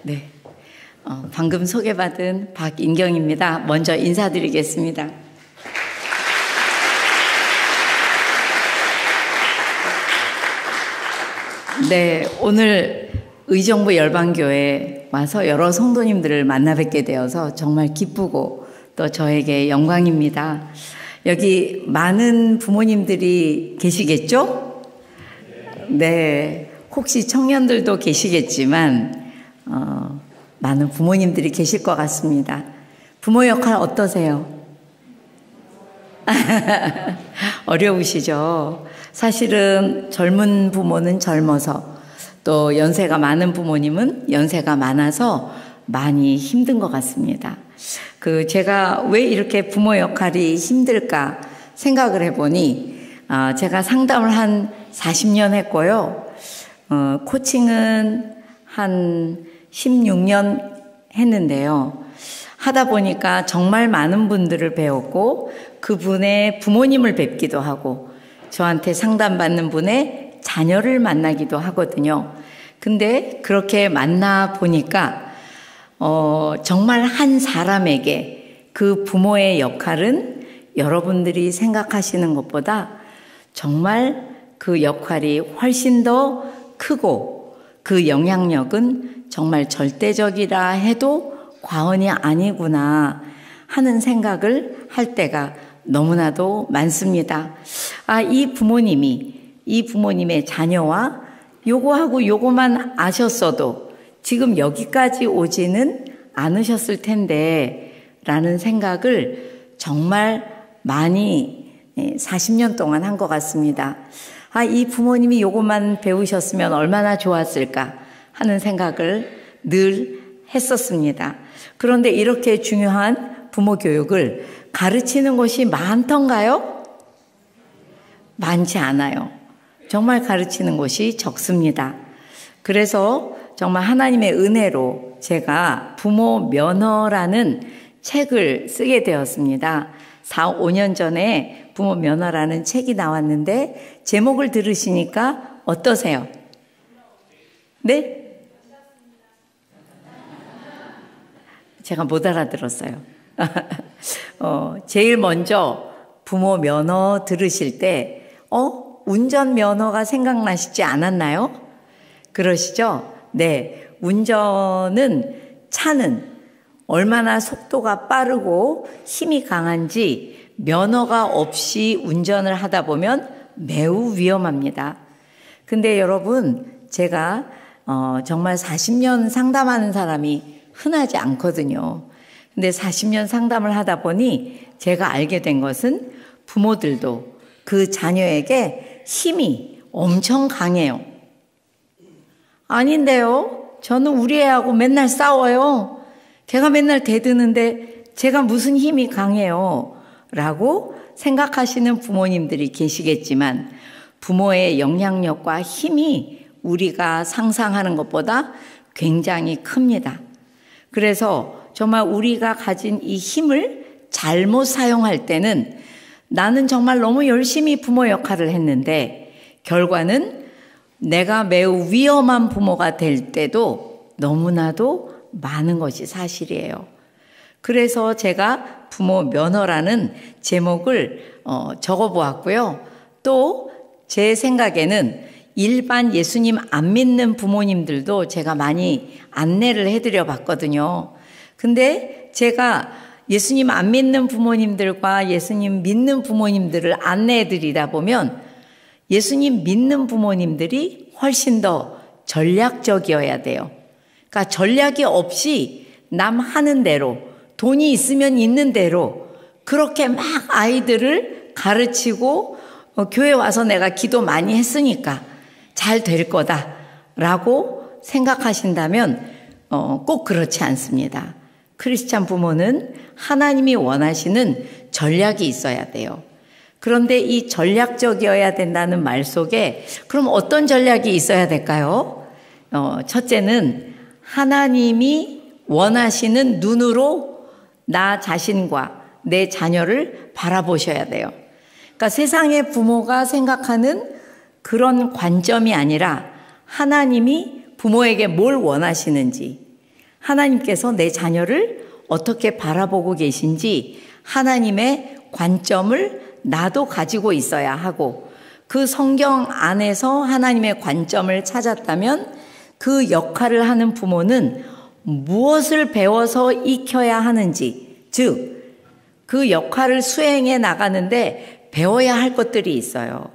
네, 방금 소개받은 박인경입니다. 먼저 인사드리겠습니다. 네, 오늘 의정부 열방교회에 와서 여러 성도님들을 만나 뵙게 되어서 정말 기쁘고 또 저에게 영광입니다. 여기 많은 부모님들이 계시겠죠? 네, 혹시 청년들도 계시겠지만 많은 부모님들이 계실 것 같습니다. 부모 역할 어떠세요? 어려우시죠? 사실은 젊은 부모는 젊어서 또 연세가 많은 부모님은 연세가 많아서 많이 힘든 것 같습니다. 제가 왜 이렇게 부모 역할이 힘들까 생각을 해보니 제가 상담을 한 40년 했고요. 코칭은 한 16년 했는데요. 하다 보니까 정말 많은 분들을 배웠고 그분의 부모님을 뵙기도 하고 저한테 상담받는 분의 자녀를 만나기도 하거든요. 근데 그렇게 만나 보니까 정말 한 사람에게 그 부모의 역할은 여러분들이 생각하시는 것보다 정말 그 역할이 훨씬 더 크고 그 영향력은 정말 절대적이라 해도 과언이 아니구나 하는 생각을 할 때가 너무나도 많습니다. 이 부모님의 자녀와 요거하고 요거만 아셨어도 지금 여기까지 오지는 않으셨을 텐데 라는 생각을 정말 많이 40년 동안 한 것 같습니다. 이 부모님이 요것만 배우셨으면 얼마나 좋았을까 하는 생각을 늘 했었습니다. 그런데 이렇게 중요한 부모 교육을 가르치는 곳이 많던가요? 많지 않아요. 정말 가르치는 곳이 적습니다. 그래서 정말 하나님의 은혜로 제가 부모 면허라는 책을 쓰게 되었습니다. 4, 5년 전에 부모 면허라는 책이 나왔는데 제목을 들으시니까 어떠세요? 네? 제가 못 알아들었어요. 제일 먼저 부모 면허 들으실 때 운전면허가 생각나시지 않았나요? 그러시죠? 네, 차는 얼마나 속도가 빠르고 힘이 강한지 면허가 없이 운전을 하다 보면 매우 위험합니다. 근데 여러분, 제가 정말 40년 상담하는 사람이 흔하지 않거든요. 근데 40년 상담을 하다 보니 제가 알게 된 것은 부모들도 그 자녀에게 힘이 엄청 강해요. 아닌데요. 저는 우리 애하고 맨날 싸워요. 걔가 맨날 대드는데 제가 무슨 힘이 강해요. 라고 생각하시는 부모님들이 계시겠지만 부모의 영향력과 힘이 우리가 상상하는 것보다 굉장히 큽니다. 그래서 정말 우리가 가진 이 힘을 잘못 사용할 때는 나는 정말 너무 열심히 부모 역할을 했는데 결과는 내가 매우 위험한 부모가 될 때도 너무나도 많은 것이 사실이에요. 그래서 제가 부모 면허라는 제목을 적어보았고요. 또 제 생각에는 일반 예수님 안 믿는 부모님들도 제가 많이 안내를 해드려 봤거든요. 근데 제가 예수님 안 믿는 부모님들과 예수님 믿는 부모님들을 안내해 드리다 보면 예수님 믿는 부모님들이 훨씬 더 전략적이어야 돼요. 그러니까 전략이 없이 남 하는 대로 돈이 있으면 있는 대로 그렇게 막 아이들을 가르치고 교회 와서 내가 기도 많이 했으니까 잘 될 거다라고 생각하신다면 꼭 그렇지 않습니다. 크리스찬 부모는 하나님이 원하시는 전략이 있어야 돼요. 그런데 이 전략적이어야 된다는 말 속에 그럼 어떤 전략이 있어야 될까요? 첫째는 하나님이 원하시는 눈으로 나 자신과 내 자녀를 바라보셔야 돼요. 그러니까 세상의 부모가 생각하는 그런 관점이 아니라 하나님이 부모에게 뭘 원하시는지 하나님께서 내 자녀를 어떻게 바라보고 계신지 하나님의 관점을 나도 가지고 있어야 하고, 그 성경 안에서 하나님의 관점을 찾았다면 그 역할을 하는 부모는 무엇을 배워서 익혀야 하는지, 즉 그 역할을 수행해 나가는데 배워야 할 것들이 있어요.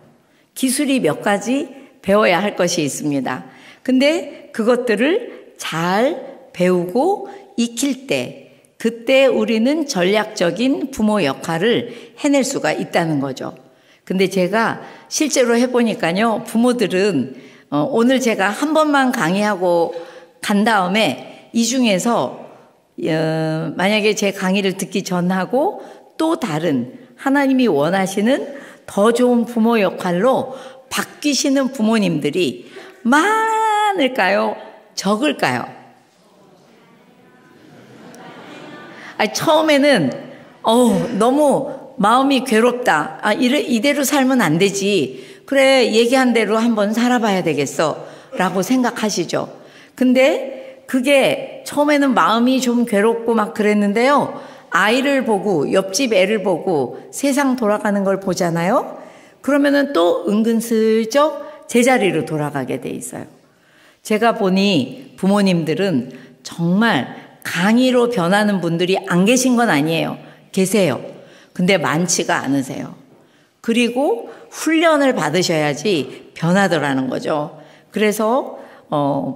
기술이 몇 가지 배워야 할 것이 있습니다. 근데 그것들을 잘 배우고 익힐 때, 그때 우리는 전략적인 부모 역할을 해낼 수가 있다는 거죠. 근데 제가 실제로 해보니까요, 부모들은 오늘 제가 한 번만 강의하고 간 다음에 이 중에서 만약에 제 강의를 듣기 전하고 또 다른 하나님이 원하시는 더 좋은 부모 역할로 바뀌시는 부모님들이 많을까요? 적을까요? 처음에는 너무 마음이 괴롭다. 이대로 살면 안 되지. 그래, 얘기한 대로 한번 살아봐야 되겠어 라고 생각하시죠. 근데 그게 처음에는 마음이 좀 괴롭고 막 그랬는데요, 아이를 보고 옆집 애를 보고 세상 돌아가는 걸 보잖아요. 그러면은 또 은근슬쩍 제자리로 돌아가게 돼 있어요. 제가 보니 부모님들은 정말 강의로 변하는 분들이 안 계신 건 아니에요. 계세요. 근데 많지가 않으세요. 그리고 훈련을 받으셔야지 변하더라는 거죠. 그래서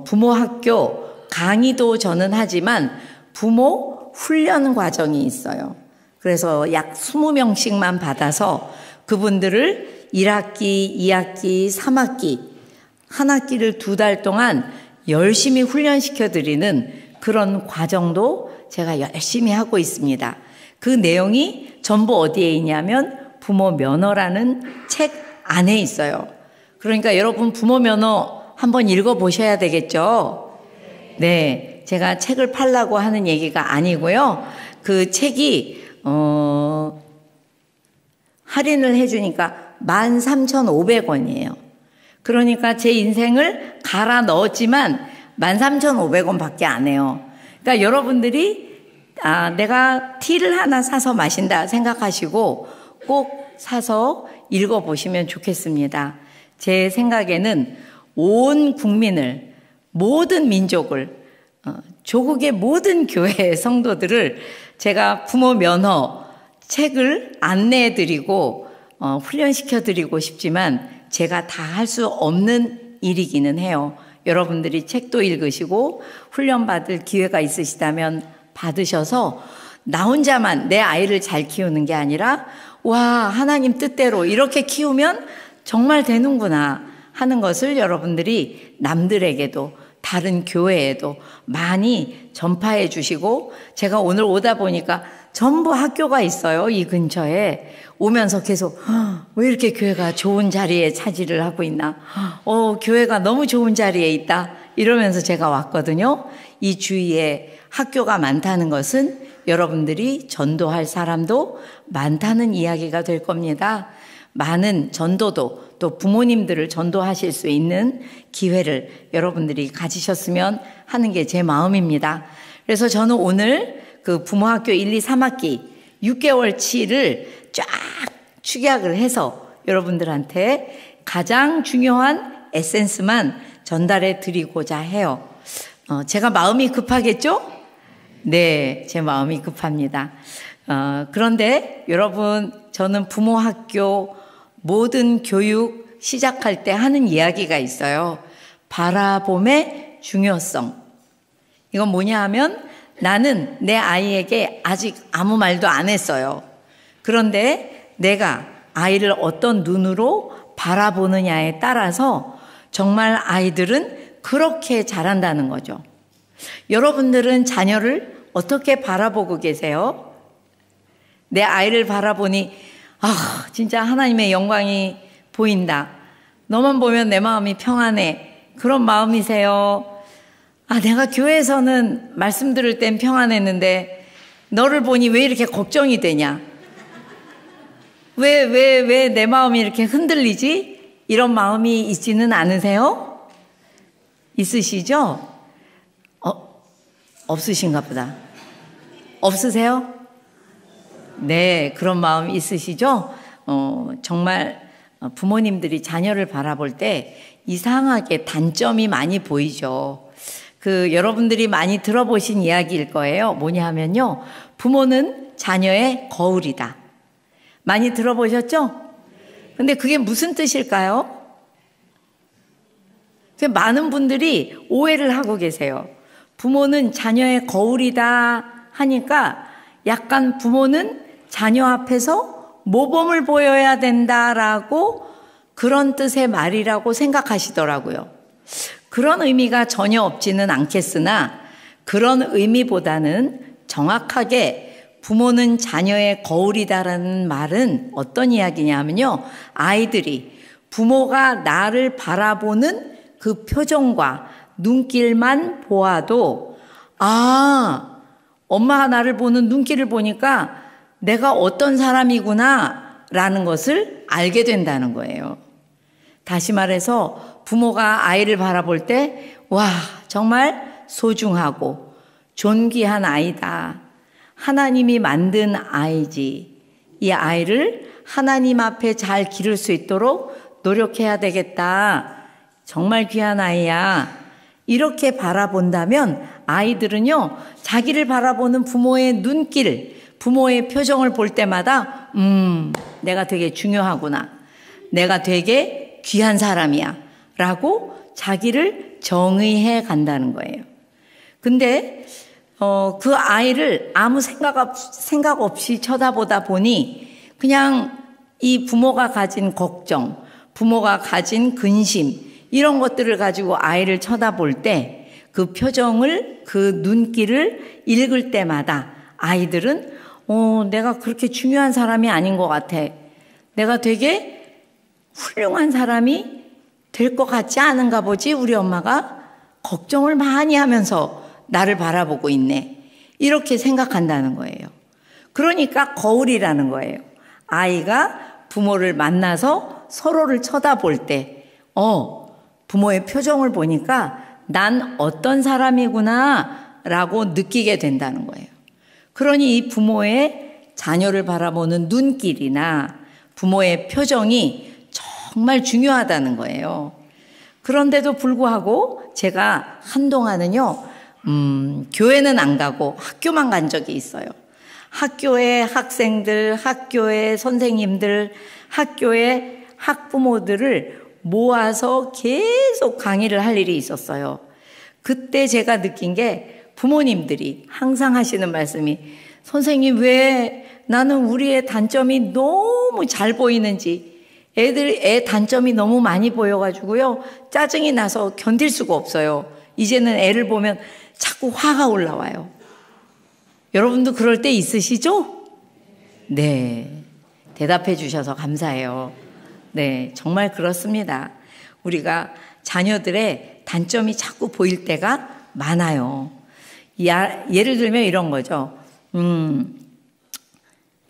부모 학교 강의도 저는 하지만 부모 훈련 과정이 있어요. 그래서 약 20명씩만 받아서 그분들을 1학기, 2학기, 3학기, 한 학기를 2달 동안 열심히 훈련시켜드리는 그런 과정도 제가 열심히 하고 있습니다. 그 내용이 전부 어디에 있냐면 부모 면허라는 책 안에 있어요. 그러니까 여러분 부모 면허 한번 읽어보셔야 되겠죠? 네, 제가 책을 팔라고 하는 얘기가 아니고요. 그 책이 할인을 해주니까 13,500원이에요. 그러니까 제 인생을 갈아 넣었지만 13,500원 밖에 안 해요. 그러니까 여러분들이 내가 티를 하나 사서 마신다 생각하시고 꼭 사서 읽어보시면 좋겠습니다. 제 생각에는 온 국민을, 모든 민족을, 조국의 모든 교회 성도들을 제가 부모 면허 책을 안내해드리고 훈련시켜드리고 싶지만 제가 다 할 수 없는 일이기는 해요. 여러분들이 책도 읽으시고 훈련받을 기회가 있으시다면 받으셔서 나 혼자만 내 아이를 잘 키우는 게 아니라 와, 하나님 뜻대로 이렇게 키우면 정말 되는구나 하는 것을 여러분들이 남들에게도 다른 교회에도 많이 전파해 주시고, 제가 오늘 오다 보니까 전부 학교가 있어요. 이 근처에 오면서 계속 왜 이렇게 교회가 좋은 자리에 차지를 하고 있나, 교회가 너무 좋은 자리에 있다 이러면서 제가 왔거든요. 이 주위에 학교가 많다는 것은 여러분들이 전도할 사람도 많다는 이야기가 될 겁니다. 많은 전도도, 또 부모님들을 전도하실 수 있는 기회를 여러분들이 가지셨으면 하는 게 제 마음입니다. 그래서 저는 오늘 그 부모학교 1, 2, 3학기 6개월치를 쫙 축약을 해서 여러분들한테 가장 중요한 에센스만 전달해 드리고자 해요. 제가 마음이 급하겠죠? 네, 제 마음이 급합니다. 그런데 여러분, 저는 부모학교 모든 교육 시작할 때 하는 이야기가 있어요. 바라봄의 중요성. 이건 뭐냐 하면 나는 내 아이에게 아직 아무 말도 안 했어요. 그런데 내가 아이를 어떤 눈으로 바라보느냐에 따라서 정말 아이들은 그렇게 자란다는 거죠. 여러분들은 자녀를 어떻게 바라보고 계세요? 내 아이를 바라보니 진짜 하나님의 영광이 보인다. 너만 보면 내 마음이 평안해. 그런 마음이세요? 내가 교회에서는 말씀 들을 땐 평안했는데 너를 보니 왜 이렇게 걱정이 되냐? 왜 내 마음이 이렇게 흔들리지? 이런 마음이 있지는 않으세요? 있으시죠? 없으신가 보다. 없으세요? 네, 그런 마음 있으시죠? 정말 부모님들이 자녀를 바라볼 때 이상하게 단점이 많이 보이죠. 여러분들이 많이 들어보신 이야기일 거예요. 뭐냐 하면요. 부모는 자녀의 거울이다. 많이 들어보셨죠? 근데 그게 무슨 뜻일까요? 많은 분들이 오해를 하고 계세요. 부모는 자녀의 거울이다 하니까 약간 부모는 자녀 앞에서 모범을 보여야 된다라고 그런 뜻의 말이라고 생각하시더라고요. 그런 의미가 전혀 없지는 않겠으나 그런 의미보다는 정확하게 부모는 자녀의 거울이다라는 말은 어떤 이야기냐면요. 아이들이 부모가 나를 바라보는 그 표정과 눈길만 보아도 엄마가 나를 보는 눈길을 보니까 내가 어떤 사람이구나 라는 것을 알게 된다는 거예요. 다시 말해서 부모가 아이를 바라볼 때 정말 소중하고 존귀한 아이다. 하나님이 만든 아이지. 이 아이를 하나님 앞에 잘 기를 수 있도록 노력해야 되겠다. 정말 귀한 아이야. 이렇게 바라본다면 아이들은요, 자기를 바라보는 부모의 눈길, 부모의 표정을 볼 때마다 내가 되게 중요하구나. 내가 되게 귀한 사람이야. 라고 자기를 정의해 간다는 거예요. 근데 그 아이를 아무 생각 없이 쳐다보다 보니 그냥 이 부모가 가진 걱정, 부모가 가진 근심 이런 것들을 가지고 아이를 쳐다볼 때 그 표정을, 그 눈길을 읽을 때마다 아이들은 내가 그렇게 중요한 사람이 아닌 것 같아. 내가 되게 훌륭한 사람이 될 것 같지 않은가 보지. 우리 엄마가 걱정을 많이 하면서 나를 바라보고 있네. 이렇게 생각한다는 거예요. 그러니까 거울이라는 거예요. 아이가 부모를 만나서 서로를 쳐다볼 때 부모의 표정을 보니까 난 어떤 사람이구나 라고 느끼게 된다는 거예요. 그러니 이 부모의 자녀를 바라보는 눈길이나 부모의 표정이 정말 중요하다는 거예요. 그런데도 불구하고 제가 한동안은요, 교회는 안 가고 학교만 간 적이 있어요. 학교의 학생들, 학교의 선생님들, 학교의 학부모들을 모아서 계속 강의를 할 일이 있었어요. 그때 제가 느낀 게 부모님들이 항상 하시는 말씀이 선생님 왜 나는 우리의 단점이 너무 잘 보이는지 애 단점이 너무 많이 보여가지고요. 짜증이 나서 견딜 수가 없어요. 이제는 애를 보면 자꾸 화가 올라와요. 여러분도 그럴 때 있으시죠? 네. 대답해 주셔서 감사해요. 네, 정말 그렇습니다. 우리가 자녀들의 단점이 자꾸 보일 때가 많아요. 예를 들면 이런 거죠.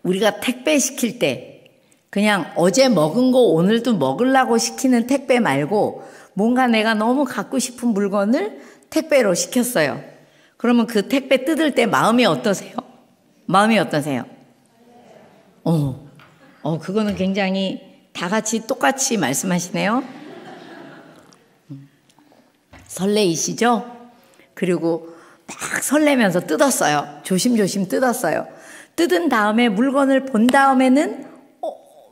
우리가 택배 시킬 때 그냥 어제 먹은 거 오늘도 먹으려고 시키는 택배 말고 뭔가 내가 너무 갖고 싶은 물건을 택배로 시켰어요. 그러면 그 택배 뜯을 때 마음이 어떠세요? 마음이 어떠세요? 그거는 굉장히 다 같이 똑같이 말씀하시네요. 설레이시죠? 그리고 막 설레면서 뜯었어요. 조심조심 뜯었어요. 뜯은 다음에 물건을 본 다음에는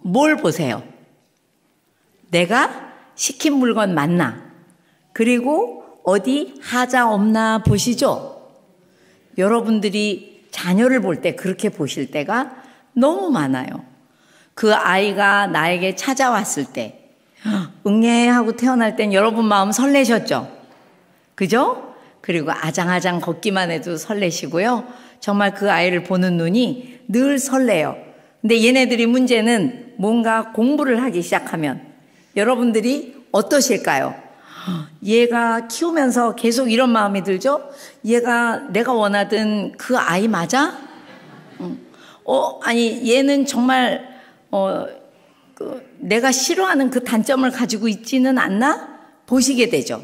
뭘 보세요? 내가 시킨 물건 맞나? 그리고 어디 하자 없나 보시죠? 여러분들이 자녀를 볼 때 그렇게 보실 때가 너무 많아요. 그 아이가 나에게 찾아왔을 때 응애 하고 태어날 땐 여러분 마음 설레셨죠? 그죠? 그리고 아장아장 걷기만 해도 설레시고요. 정말 그 아이를 보는 눈이 늘 설레요. 근데 얘네들이 문제는 뭔가 공부를 하기 시작하면 여러분들이 어떠실까요? 얘가 키우면서 계속 이런 마음이 들죠? 얘가 내가 원하던 그 아이 맞아? 아니 얘는 정말 내가 싫어하는 그 단점을 가지고 있지는 않나? 보시게 되죠.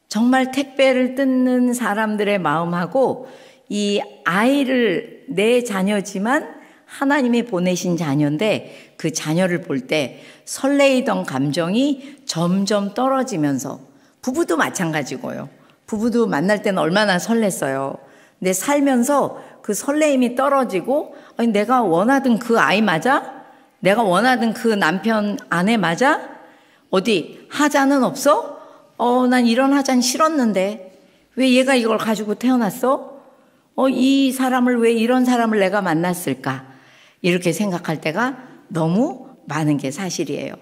정말 택배를 뜯는 사람들의 마음하고 이 아이를 내 자녀지만 하나님이 보내신 자녀인데 그 자녀를 볼 때 설레이던 감정이 점점 떨어지면서 부부도 마찬가지고요. 부부도 만날 때는 얼마나 설렜어요. 근데 살면서 그 설레임이 떨어지고 아니, 내가 원하던 그 아이 맞아? 내가 원하던 그 남편 아내 맞아? 어디 하자는 없어? 난 이런 하자는 싫었는데 왜 얘가 이걸 가지고 태어났어? 이 사람을 왜 이런 사람을 내가 만났을까? 이렇게 생각할 때가 너무 많은 게 사실이에요.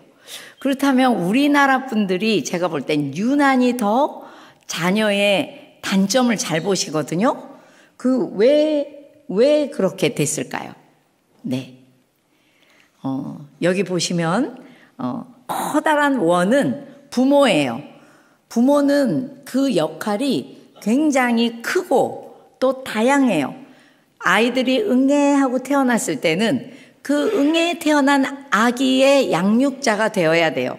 그렇다면 우리나라 분들이 제가 볼 땐 유난히 더 자녀의 단점을 잘 보시거든요. 왜 그렇게 됐을까요? 네. 여기 보시면, 커다란 원은 부모예요. 부모는 그 역할이 굉장히 크고 또 다양해요. 아이들이 응애하고 태어났을 때는 그 응애에 태어난 아기의 양육자가 되어야 돼요.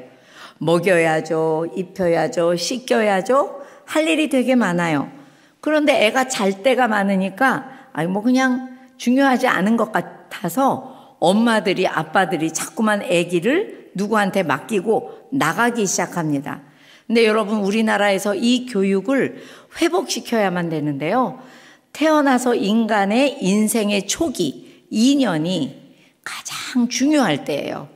먹여야죠, 입혀야죠, 씻겨야죠. 할 일이 되게 많아요. 그런데 애가 잘 때가 많으니까 그냥 중요하지 않은 것 같아서 엄마들이 아빠들이 자꾸만 아기를 누구한테 맡기고 나가기 시작합니다. 근데 여러분 우리나라에서 이 교육을 회복시켜야만 되는데요. 태어나서 인간의 인생의 초기 2년이 가장 중요할 때예요.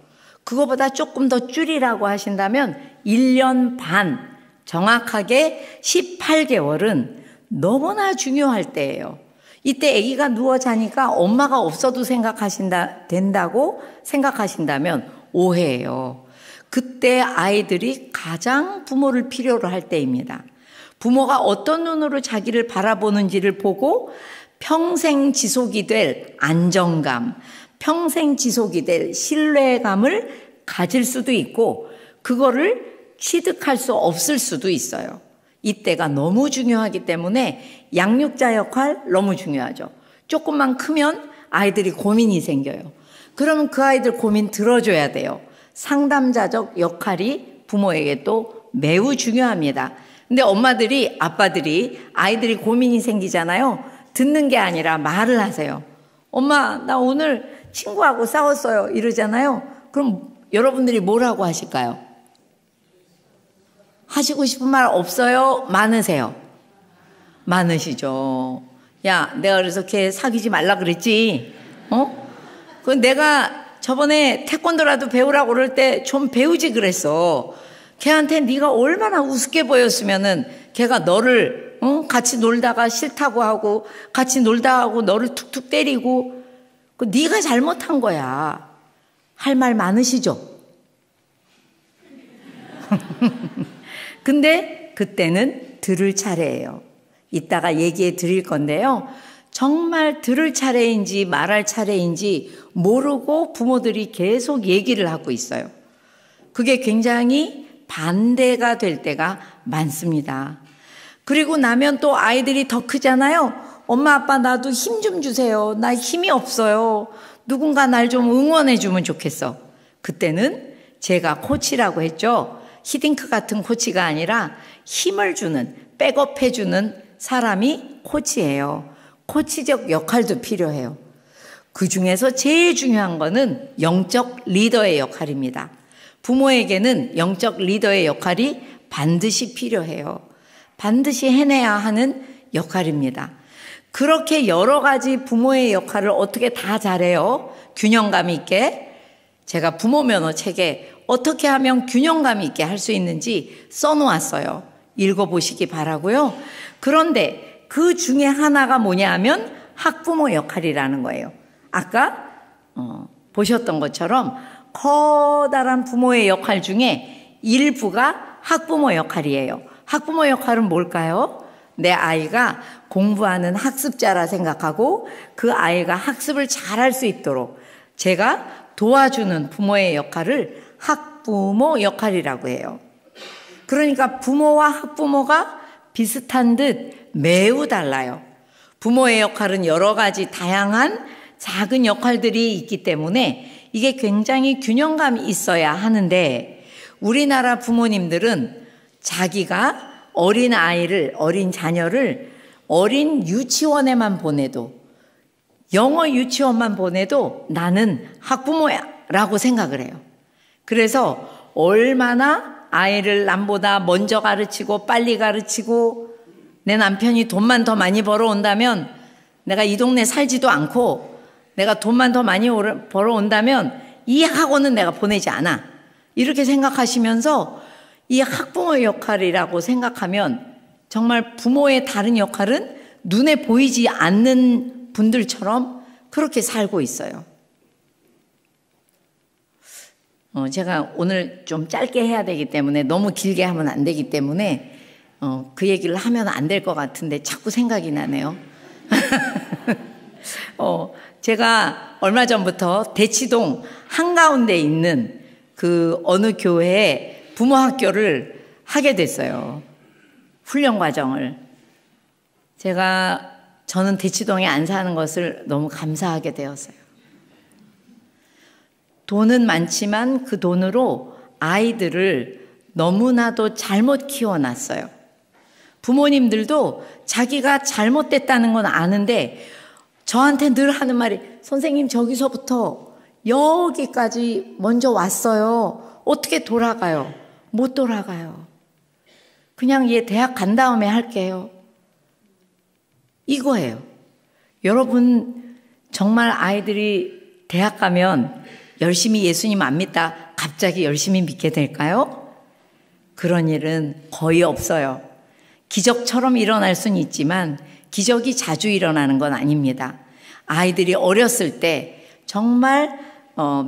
그거보다 조금 더 줄이라고 하신다면 1년 반, 정확하게 18개월은 너무나 중요할 때예요. 이때 아기가 누워 자니까 엄마가 없어도 된다고 생각하신다면 오해예요. 그때 아이들이 가장 부모를 필요로 할 때입니다. 부모가 어떤 눈으로 자기를 바라보는지를 보고 평생 지속이 될 안정감, 평생 지속이 될 신뢰감을 가질 수도 있고 그거를 취득할 수 없을 수도 있어요. 이때가 너무 중요하기 때문에 양육자 역할 너무 중요하죠. 조금만 크면 아이들이 고민이 생겨요. 그러면 그 아이들 고민 들어줘야 돼요. 상담자적 역할이 부모에게 또 매우 중요합니다. 근데 엄마들이, 아빠들이 아이들이 고민이 생기잖아요. 듣는 게 아니라 말을 하세요. 엄마, 나 오늘 친구하고 싸웠어요. 이러잖아요. 그럼 여러분들이 뭐라고 하실까요? 하시고 싶은 말 없어요? 많으세요? 많으시죠. 야, 내가 그래서 걔 사귀지 말라 그랬지. 그 내가 저번에 태권도라도 배우라고 그럴 때 좀 배우지 그랬어. 걔한테 네가 얼마나 우습게 보였으면은 걔가 너를 같이 놀다가 싫다고 하고 같이 놀다 하고 너를 툭툭 때리고 그 네가 잘못한 거야. 할 말 많으시죠? 근데 그때는 들을 차례예요. 이따가 얘기해 드릴 건데요. 정말 들을 차례인지 말할 차례인지 모르고 부모들이 계속 얘기를 하고 있어요. 그게 굉장히 반대가 될 때가 많습니다. 그리고 나면 또 아이들이 더 크잖아요. 엄마 아빠 나도 힘 좀 주세요. 나 힘이 없어요. 누군가 날 좀 응원해 주면 좋겠어. 그때는 제가 코치라고 했죠. 히딩크 같은 코치가 아니라 힘을 주는, 백업해 주는 사람이 코치예요. 코치적 역할도 필요해요. 그 중에서 제일 중요한 거는 영적 리더의 역할입니다. 부모에게는 영적 리더의 역할이 반드시 필요해요. 반드시 해내야 하는 역할입니다. 그렇게 여러 가지 부모의 역할을 어떻게 다 잘해요? 균형감 있게. 제가 부모 면허 책에 어떻게 하면 균형감 있게 할 수 있는지 써놓았어요. 읽어보시기 바라고요. 그런데 그 중에 하나가 뭐냐 하면 학부모 역할이라는 거예요. 아까 보셨던 것처럼 커다란 부모의 역할 중에 일부가 학부모 역할이에요. 학부모 역할은 뭘까요? 내 아이가 공부하는 학습자라 생각하고 그 아이가 학습을 잘할 수 있도록 제가 도와주는 부모의 역할을 학부모 역할이라고 해요. 그러니까 부모와 학부모가 비슷한 듯 매우 달라요. 부모의 역할은 여러 가지 다양한 작은 역할들이 있기 때문에 이게 굉장히 균형감이 있어야 하는데 우리나라 부모님들은 자기가 어린 아이를, 어린 자녀를 어린 유치원에만 보내도, 영어 유치원만 보내도 나는 학부모야 라고 생각을 해요. 그래서 얼마나 아이를 남보다 먼저 가르치고 빨리 가르치고 내 남편이 돈만 더 많이 벌어온다면 내가 이 동네 살지도 않고 내가 돈만 더 많이 벌어온다면 이 학원은 내가 보내지 않아. 이렇게 생각하시면서 이 학부모의 역할이라고 생각하면 정말 부모의 다른 역할은 눈에 보이지 않는 분들처럼 그렇게 살고 있어요. 제가 오늘 좀 짧게 해야 되기 때문에 너무 길게 하면 안 되기 때문에 그 얘기를 하면 안 될 것 같은데 자꾸 생각이 나네요. 제가 얼마 전부터 대치동 한가운데 있는 그 어느 교회에 부모 학교를 하게 됐어요. 훈련 과정을. 저는 대치동에 안 사는 것을 너무 감사하게 되었어요. 돈은 많지만 그 돈으로 아이들을 너무나도 잘못 키워놨어요. 부모님들도 자기가 잘못됐다는 건 아는데 저한테 늘 하는 말이, 선생님 저기서부터 여기까지 먼저 왔어요. 어떻게 돌아가요? 못 돌아가요. 그냥 얘 대학 간 다음에 할게요. 이거예요. 여러분 정말 아이들이 대학 가면 열심히 예수님 안 믿다 갑자기 열심히 믿게 될까요? 그런 일은 거의 없어요. 기적처럼 일어날 수는 있지만 기적이 자주 일어나는 건 아닙니다. 아이들이 어렸을 때 정말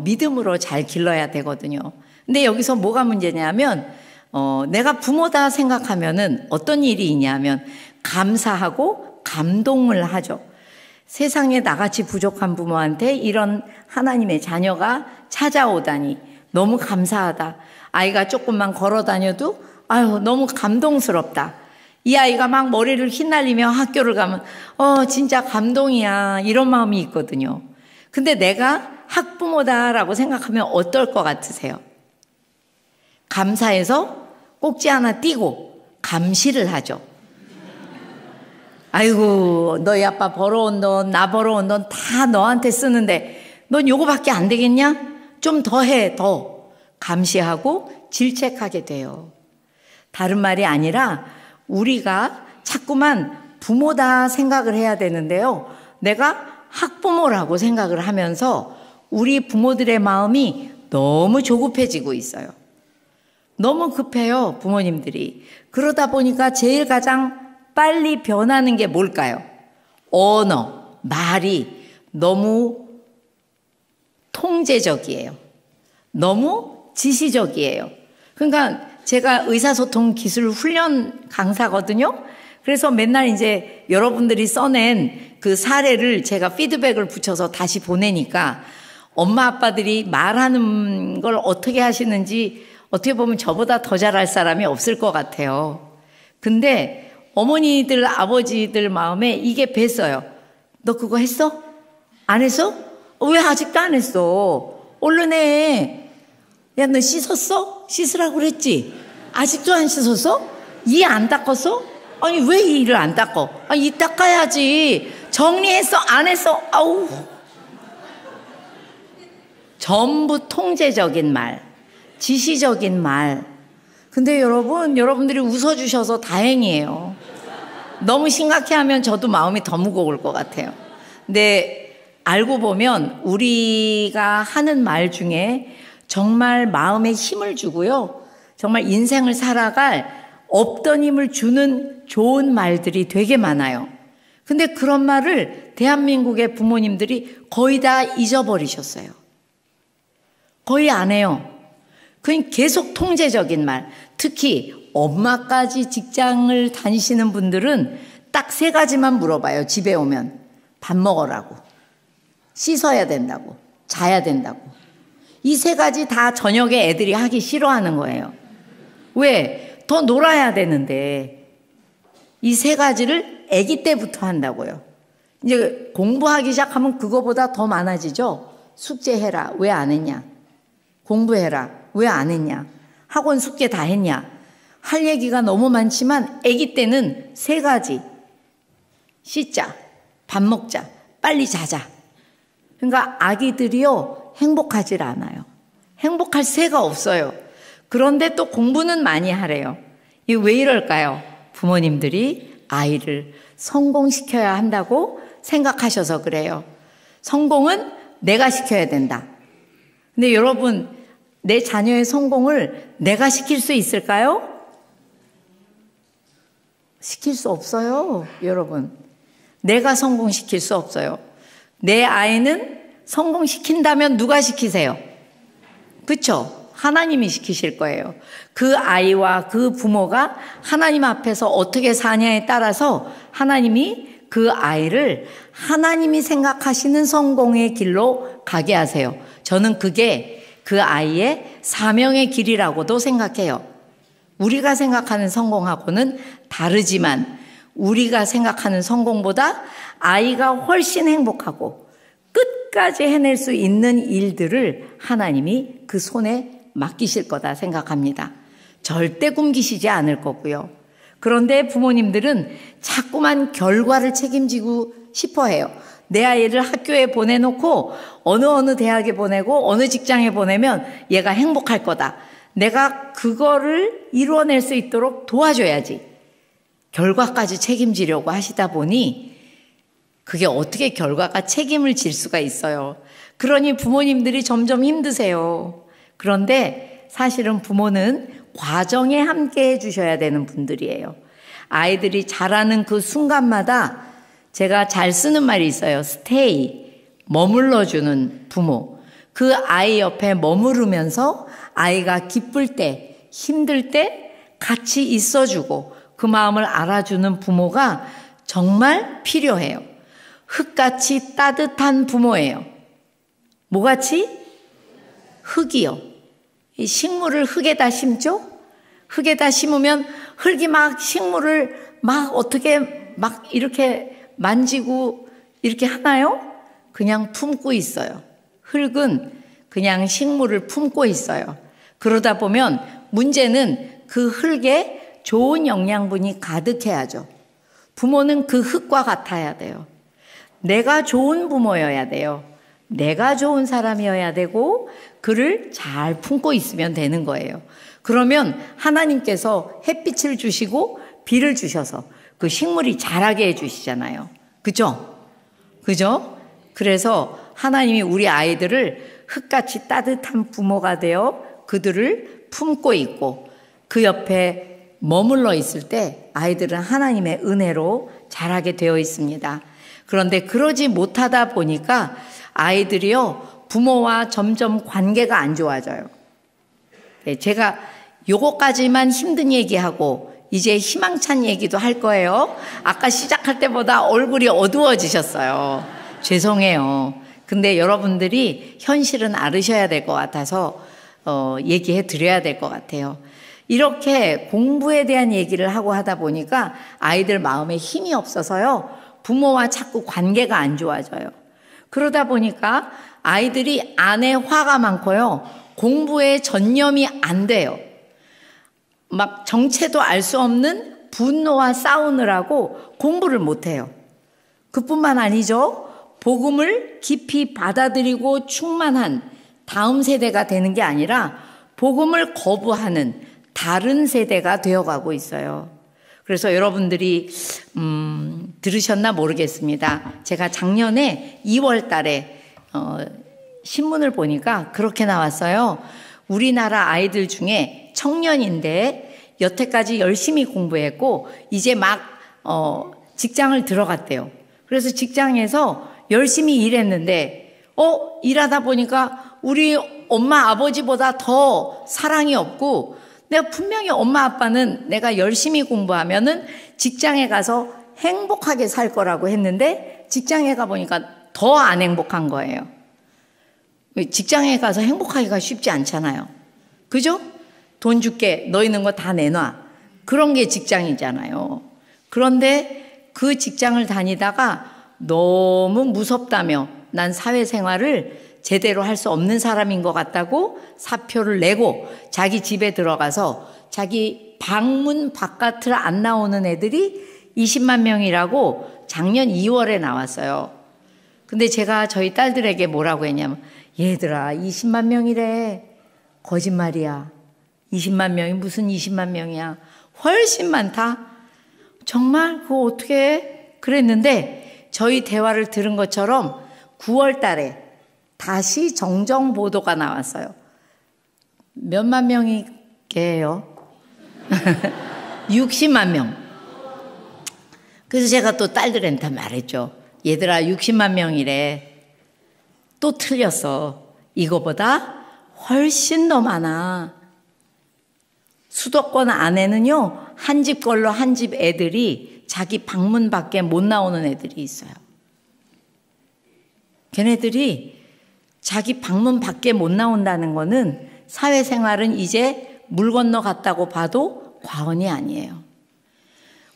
믿음으로 잘 길러야 되거든요. 근데 여기서 뭐가 문제냐면 내가 부모다 생각하면은 어떤 일이 있냐면 감사하고 감동을 하죠. 세상에 나같이 부족한 부모한테 이런 하나님의 자녀가 찾아오다니 너무 감사하다. 아이가 조금만 걸어 다녀도 아유 너무 감동스럽다. 이 아이가 막 머리를 휘날리며 학교를 가면 진짜 감동이야, 이런 마음이 있거든요. 근데 내가 학부모다라고 생각하면 어떨 것 같으세요? 감사해서 꼭지 하나 띄고 감시를 하죠. 아이고 너희 아빠 벌어온 돈, 나 벌어온 돈 다 너한테 쓰는데 넌 요거밖에 안 되겠냐? 좀 더 해, 더. 감시하고 질책하게 돼요. 다른 말이 아니라 우리가 자꾸만 부모다 생각을 해야 되는데요, 내가 학부모라고 생각을 하면서 우리 부모들의 마음이 너무 조급해지고 있어요. 너무 급해요, 부모님들이. 그러다 보니까 제일 가장 빨리 변하는 게 뭘까요? 언어, 말이 너무 통제적이에요. 너무 지시적이에요. 그러니까 제가 의사소통 기술 훈련 강사거든요. 그래서 맨날 이제 여러분들이 써낸 그 사례를 제가 피드백을 붙여서 다시 보내니까 엄마 아빠들이 말하는 걸 어떻게 하시는지 어떻게 보면 저보다 더 잘할 사람이 없을 것 같아요. 근데 어머니들, 아버지들 마음에 이게 뱄어요. 너 그거 했어? 안 했어? 왜 아직도 안 했어? 얼른 해. 야, 너 씻었어? 씻으라고 그랬지? 아직도 안 씻었어? 이 안 닦았어? 아니, 왜 이를 안 닦어? 아, 이 닦아야지. 정리했어? 안 했어? 아우. 전부 통제적인 말, 지시적인 말. 근데 여러분들이 웃어주셔서 다행이에요. 너무 심각해하면 저도 마음이 더 무거울 것 같아요. 근데 알고 보면 우리가 하는 말 중에 정말 마음에 힘을 주고요, 정말 인생을 살아갈 없던 힘을 주는 좋은 말들이 되게 많아요. 근데 그런 말을 대한민국의 부모님들이 거의 다 잊어버리셨어요. 거의 안 해요. 그냥 계속 통제적인 말. 특히 엄마까지 직장을 다니시는 분들은 딱 3가지만 물어봐요. 집에 오면. 밥 먹으라고, 씻어야 된다고, 자야 된다고. 이 3가지 다 저녁에 애들이 하기 싫어하는 거예요. 왜? 더 놀아야 되는데. 이 3가지를 아기 때부터 한다고요. 이제 공부하기 시작하면 그거보다 더 많아지죠. 숙제해라. 왜 안 했냐? 공부해라. 왜 안 했냐? 학원 숙제 다 했냐? 할 얘기가 너무 많지만 아기 때는 세 가지. 씻자, 밥 먹자, 빨리 자자. 그러니까 아기들이요, 행복하질 않아요. 행복할 새가 없어요. 그런데 또 공부는 많이 하래요. 이게 왜 이럴까요? 부모님들이 아이를 성공시켜야 한다고 생각하셔서 그래요. 성공은 내가 시켜야 된다. 근데 여러분, 내 자녀의 성공을 내가 시킬 수 있을까요? 시킬 수 없어요, 여러분. 내가 성공시킬 수 없어요. 내 아이는 성공시킨다면 누가 시키세요? 그렇죠? 하나님이 시키실 거예요. 그 아이와 그 부모가 하나님 앞에서 어떻게 사냐에 따라서 하나님이 그 아이를 하나님이 생각하시는 성공의 길로 가게 하세요. 저는 그게 그 아이의 사명의 길이라고도 생각해요. 우리가 생각하는 성공하고는 다르지만 우리가 생각하는 성공보다 아이가 훨씬 행복하고 끝까지 해낼 수 있는 일들을 하나님이 그 손에 맡기실 거다 생각합니다. 절대 굶기시지 않을 거고요. 그런데 부모님들은 자꾸만 결과를 책임지고 싶어 해요. 내 아이를 학교에 보내놓고 어느 대학에 보내고 어느 직장에 보내면 얘가 행복할 거다. 내가 그거를 이루어낼 수 있도록 도와줘야지. 결과까지 책임지려고 하시다 보니 그게 어떻게 결과가 책임을 질 수가 있어요. 그러니 부모님들이 점점 힘드세요. 그런데 사실은 부모는 과정에 함께 해주셔야 되는 분들이에요. 아이들이 자라는 그 순간마다 제가 잘 쓰는 말이 있어요. 스테이, 머물러주는 부모. 그 아이 옆에 머무르면서 아이가 기쁠 때, 힘들 때 같이 있어주고 그 마음을 알아주는 부모가 정말 필요해요. 흙같이 따뜻한 부모예요. 뭐같이? 흙이요. 이 식물을 흙에다 심죠? 흙에다 심으면 흙이 막 식물을 막 어떻게 막 이렇게 만지고 이렇게 하나요? 그냥 품고 있어요. 흙은 그냥 식물을 품고 있어요. 그러다 보면 문제는 그 흙에 좋은 영양분이 가득해야죠. 부모는 그 흙과 같아야 돼요. 내가 좋은 부모여야 돼요. 내가 좋은 사람이어야 되고 그를 잘 품고 있으면 되는 거예요. 그러면 하나님께서 햇빛을 주시고 비를 주셔서 그 식물이 자라게 해주시잖아요. 그죠? 그죠? 그래서 하나님이 우리 아이들을 흙같이 따뜻한 부모가 되어 그들을 품고 있고 그 옆에 머물러 있을 때 아이들은 하나님의 은혜로 자라게 되어 있습니다. 그런데 그러지 못하다 보니까 아이들이요, 부모와 점점 관계가 안 좋아져요. 네, 제가 요거까지만 힘든 얘기하고 이제 희망찬 얘기도 할 거예요. 아까 시작할 때보다 얼굴이 어두워지셨어요. 죄송해요. 근데 여러분들이 현실은 알으셔야 될 것 같아서 얘기해 드려야 될 것 같아요. 이렇게 공부에 대한 얘기를 하고 하다 보니까 아이들 마음에 힘이 없어서요, 부모와 자꾸 관계가 안 좋아져요. 그러다 보니까 아이들이 안에 화가 많고요, 공부에 전념이 안 돼요. 막 정체도 알 수 없는 분노와 싸우느라고 공부를 못 해요. 그뿐만 아니죠. 복음을 깊이 받아들이고 충만한 다음 세대가 되는 게 아니라 복음을 거부하는 다른 세대가 되어가고 있어요. 그래서 여러분들이 들으셨나 모르겠습니다. 제가 작년에 2월 달에 신문을 보니까 그렇게 나왔어요. 우리나라 아이들 중에 청년인데 여태까지 열심히 공부했고 이제 막 직장을 들어갔대요. 그래서 직장에서 열심히 일했는데 일하다 보니까 우리 엄마 아버지보다 더 사랑이 없고, 내가 분명히 엄마 아빠는 내가 열심히 공부하면은 직장에 가서 행복하게 살 거라고 했는데 직장에 가보니까 더 안 행복한 거예요. 직장에 가서 행복하기가 쉽지 않잖아요. 그죠? 돈 줄게, 너 있는 거 다 내놔. 그런 게 직장이잖아요. 그런데 그 직장을 다니다가 너무 무섭다며 난 사회생활을 제대로 할 수 없는 사람인 것 같다고 사표를 내고 자기 집에 들어가서 자기 방문 바깥을 안 나오는 애들이 20만 명이라고 작년 2월에 나왔어요. 근데 제가 저희 딸들에게 뭐라고 했냐면, 얘들아 20만 명이래. 거짓말이야. 20만 명이 무슨 20만 명이야. 훨씬 많다. 정말 그거 어떻게 해? 그랬는데 저희 대화를 들은 것처럼 9월 달에 다시 정정 보도가 나왔어요. 몇만 명이게요? 60만 명. 그래서 제가 또 딸들한테 말했죠. 얘들아 60만 명이래. 또 틀렸어. 이거보다 훨씬 더 많아. 수도권 안에는요, 한 집 걸로 한 집 애들이 자기 방문 밖에 못 나오는 애들이 있어요. 걔네들이 자기 방문 밖에 못 나온다는 거는 사회생활은 이제 물 건너갔다고 봐도 과언이 아니에요.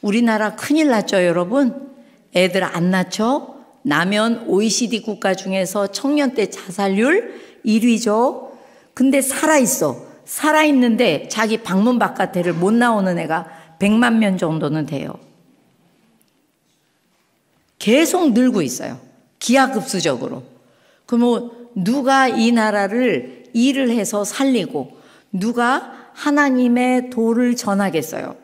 우리나라 큰일 났죠, 여러분? 애들 안 낳죠? 나면 OECD 국가 중에서 청년대 자살률 1위죠. 근데 살아있어. 살아있는데 자기 방문 바깥에를 못 나오는 애가 100만 명 정도는 돼요. 계속 늘고 있어요. 기하급수적으로. 그러면 누가 이 나라를 일을 해서 살리고 누가 하나님의 도를 전하겠어요.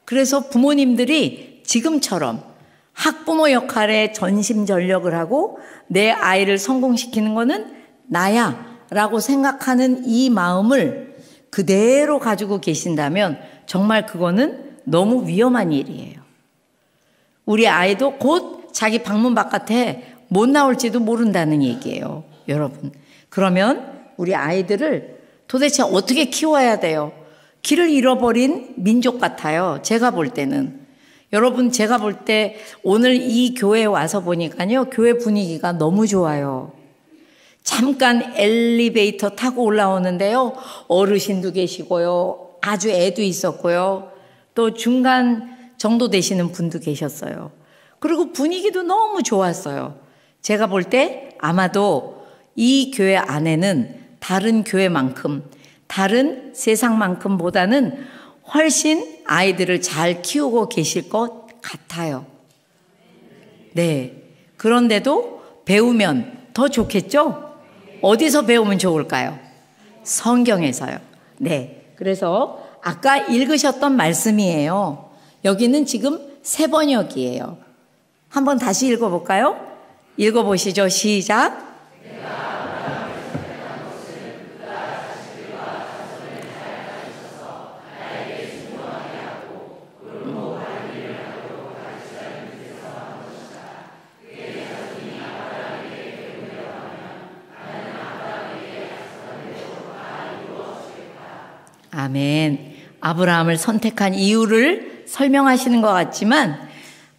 그래서 부모님들이 지금처럼 학부모 역할에 전심전력을 하고 내 아이를 성공시키는 거는 나야 라고 생각하는 이 마음을 그대로 가지고 계신다면 정말 그거는 너무 위험한 일이에요. 우리 아이도 곧 자기 방문 바깥에 못 나올지도 모른다는 얘기예요, 여러분. 그러면 우리 아이들을 도대체 어떻게 키워야 돼요? 길을 잃어버린 민족 같아요, 제가 볼 때는. 여러분, 제가 볼 때 오늘 이 교회에 와서 보니까요, 교회 분위기가 너무 좋아요. 잠깐 엘리베이터 타고 올라오는데요, 어르신도 계시고요, 아주 애도 있었고요, 또 중간 정도 되시는 분도 계셨어요. 그리고 분위기도 너무 좋았어요. 제가 볼 때 아마도 이 교회 안에는 다른 교회만큼, 다른 세상만큼보다는 훨씬 아이들을 잘 키우고 계실 것 같아요. 네. 그런데도 배우면 더 좋겠죠? 어디서 배우면 좋을까요? 성경에서요. 네. 그래서 아까 읽으셨던 말씀이에요. 여기는 지금 새 번역이에요. 한번 다시 읽어볼까요? 읽어보시죠. 시작. 아멘. 아브라함을 선택한 이유를 설명하시는 것 같지만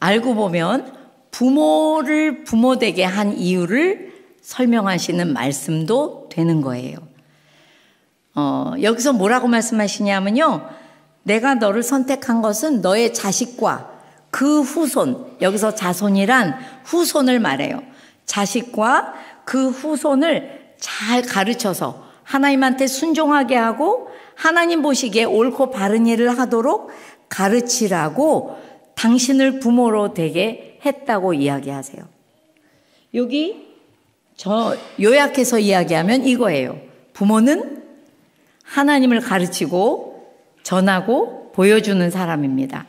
알고 보면 부모를 부모되게 한 이유를 설명하시는 말씀도 되는 거예요. 여기서 뭐라고 말씀하시냐면요, 내가 너를 선택한 것은 너의 자식과 그 후손, 여기서 자손이란 후손을 말해요. 자식과 그 후손을 잘 가르쳐서 하나님한테 순종하게 하고 하나님 보시기에 옳고 바른 일을 하도록 가르치라고 당신을 부모로 되게 했다고 이야기하세요. 여기 요약해서 이야기하면 이거예요. 부모는 하나님을 가르치고 전하고 보여주는 사람입니다.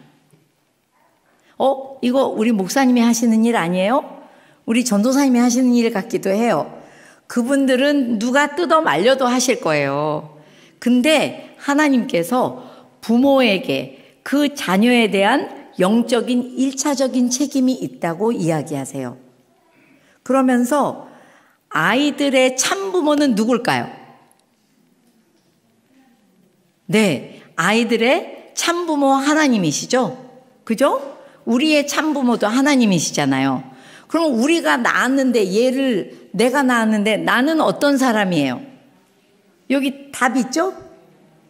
이거 우리 목사님이 하시는 일 아니에요? 우리 전도사님이 하시는 일 같기도 해요. 그분들은 누가 뜯어 말려도 하실 거예요. 근데 하나님께서 부모에게 그 자녀에 대한 영적인 1차적인 책임이 있다고 이야기하세요. 그러면서 아이들의 참부모는 누굴까요? 네, 아이들의 참부모 하나님이시죠? 그죠? 우리의 참부모도 하나님이시잖아요. 그럼 우리가 낳았는데 내가 낳았는데 나는 어떤 사람이에요? 여기 답 있죠?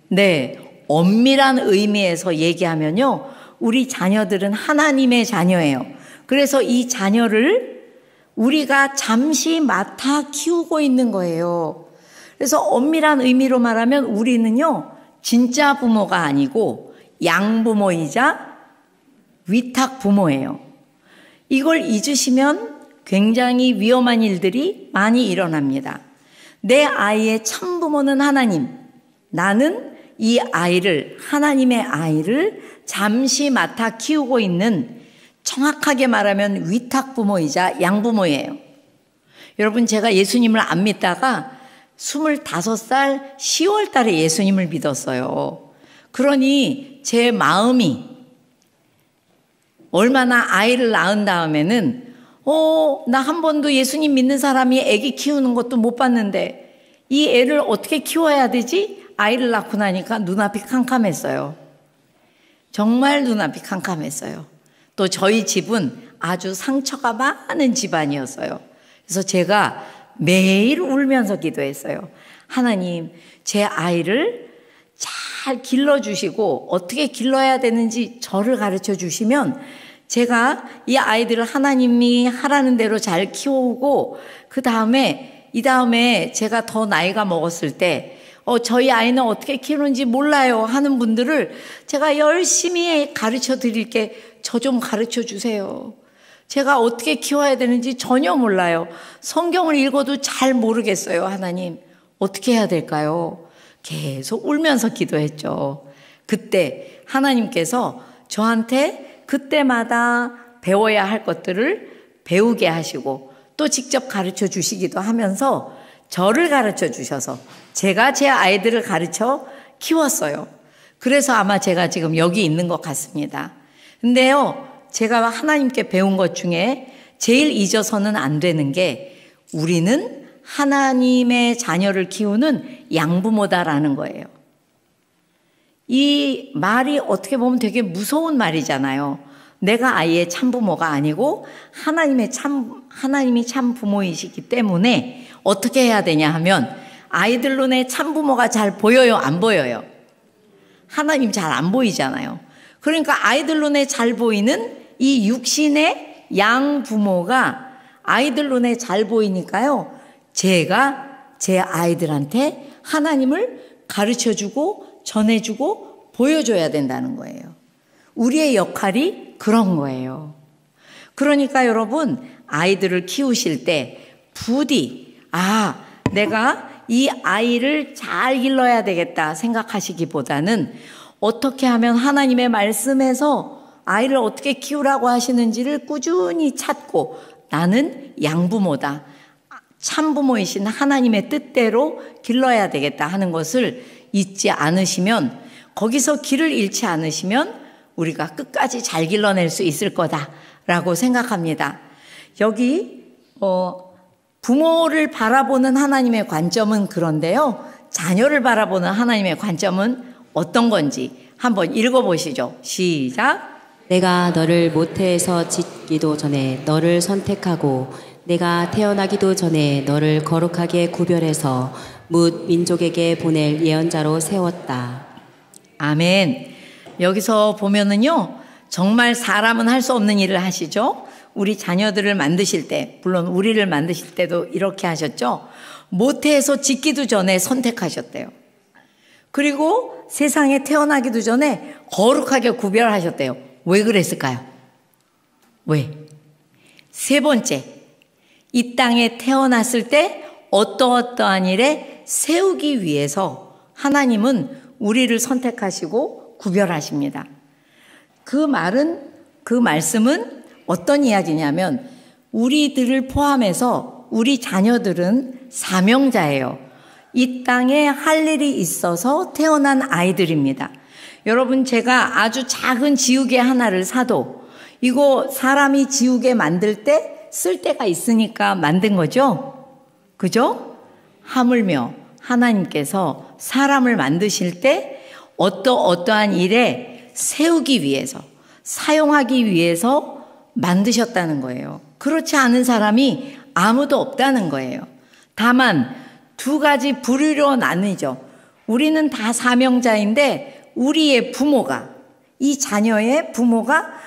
네, 엄밀한 의미에서 얘기하면요, 우리 자녀들은 하나님의 자녀예요. 그래서 이 자녀를 우리가 잠시 맡아 키우고 있는 거예요. 그래서 엄밀한 의미로 말하면 우리는요, 진짜 부모가 아니고 양부모이자 위탁부모예요. 이걸 잊으시면 굉장히 위험한 일들이 많이 일어납니다. 내 아이의 참부모는 하나님, 나는 이 아이를, 하나님의 아이를 잠시 맡아 키우고 있는, 정확하게 말하면 위탁부모이자 양부모예요. 여러분, 제가 예수님을 안 믿다가 25살 10월 달에 예수님을 믿었어요. 그러니 제 마음이 얼마나 아이를 낳은 다음에는 나 한 번도 예수님 믿는 사람이 애기 키우는 것도 못 봤는데 이 애를 어떻게 키워야 되지? 아이를 낳고 나니까 눈앞이 캄캄했어요. 정말 눈앞이 캄캄했어요. 또 저희 집은 아주 상처가 많은 집안이었어요. 그래서 제가 매일 울면서 기도했어요. 하나님, 제 아이를 잘 길러주시고 어떻게 길러야 되는지 저를 가르쳐 주시면 제가 이 아이들을 하나님이 하라는 대로 잘 키우고 이 다음에 제가 더 나이가 먹었을 때 저희 아이는 어떻게 키우는지 몰라요 하는 분들을 제가 열심히 가르쳐 드릴게 저 좀 가르쳐 주세요. 제가 어떻게 키워야 되는지 전혀 몰라요. 성경을 읽어도 잘 모르겠어요. 하나님, 어떻게 해야 될까요? 계속 울면서 기도했죠. 그때 하나님께서 저한테 그때마다 배워야 할 것들을 배우게 하시고 또 직접 가르쳐 주시기도 하면서 저를 가르쳐 주셔서 제가 제 아이들을 가르쳐 키웠어요. 그래서 아마 제가 지금 여기 있는 것 같습니다. 근데요, 제가 하나님께 배운 것 중에 제일 잊어서는 안 되는 게 우리는 하나님의 자녀를 키우는 양부모다라는 거예요. 이 말이 어떻게 보면 되게 무서운 말이잖아요. 내가 아이의 참부모가 아니고 하나님이 참 부모이시기 때문에 어떻게 해야 되냐 하면 아이들 눈에 참부모가 잘 보여요? 안 보여요? 하나님 잘 안 보이잖아요. 그러니까 아이들 눈에 잘 보이는 이 육신의 양부모가 아이들 눈에 잘 보이니까요. 제가 제 아이들한테 하나님을 가르쳐주고 전해주고 보여줘야 된다는 거예요. 우리의 역할이 그런 거예요. 그러니까 여러분, 아이들을 키우실 때 부디 내가 이 아이를 잘 길러야 되겠다 생각하시기보다는 어떻게 하면 하나님의 말씀에서 아이를 어떻게 키우라고 하시는지를 꾸준히 찾고 나는 양부모다, 참부모이신 하나님의 뜻대로 길러야 되겠다 하는 것을 잊지 않으시면, 거기서 길을 잃지 않으시면 우리가 끝까지 잘 길러낼 수 있을 거다라고 생각합니다. 여기 부모를 바라보는 하나님의 관점은 그런데요, 자녀를 바라보는 하나님의 관점은 어떤 건지 한번 읽어보시죠. 시작. 내가 너를 모태에서 짓기도 전에 너를 선택하고 내가 태어나기도 전에 너를 거룩하게 구별해서 뭇 민족에게 보낼 예언자로 세웠다. 아멘. 여기서 보면은요, 정말 사람은 할 수 없는 일을 하시죠. 우리 자녀들을 만드실 때, 물론 우리를 만드실 때도 이렇게 하셨죠. 모태에서 짓기도 전에 선택하셨대요. 그리고 세상에 태어나기도 전에 거룩하게 구별하셨대요. 왜 그랬을까요? 왜? 세 번째, 이 땅에 태어났을 때 어떠한 일에 세우기 위해서 하나님은 우리를 선택하시고 구별하십니다. 그 말씀은 어떤 이야기냐면 우리들을 포함해서 우리 자녀들은 사명자예요. 이 땅에 할 일이 있어서 태어난 아이들입니다. 여러분, 제가 아주 작은 지우개 하나를 사도 이거 사람이 지우개 만들 때 쓸 때가 있으니까 만든 거죠? 그죠? 하물며 하나님께서 사람을 만드실 때 어떠한 일에 세우기 위해서, 사용하기 위해서 만드셨다는 거예요. 그렇지 않은 사람이 아무도 없다는 거예요. 다만 두 가지 부류로 나뉘죠. 우리는 다 사명자인데 우리의 부모가, 이 자녀의 부모가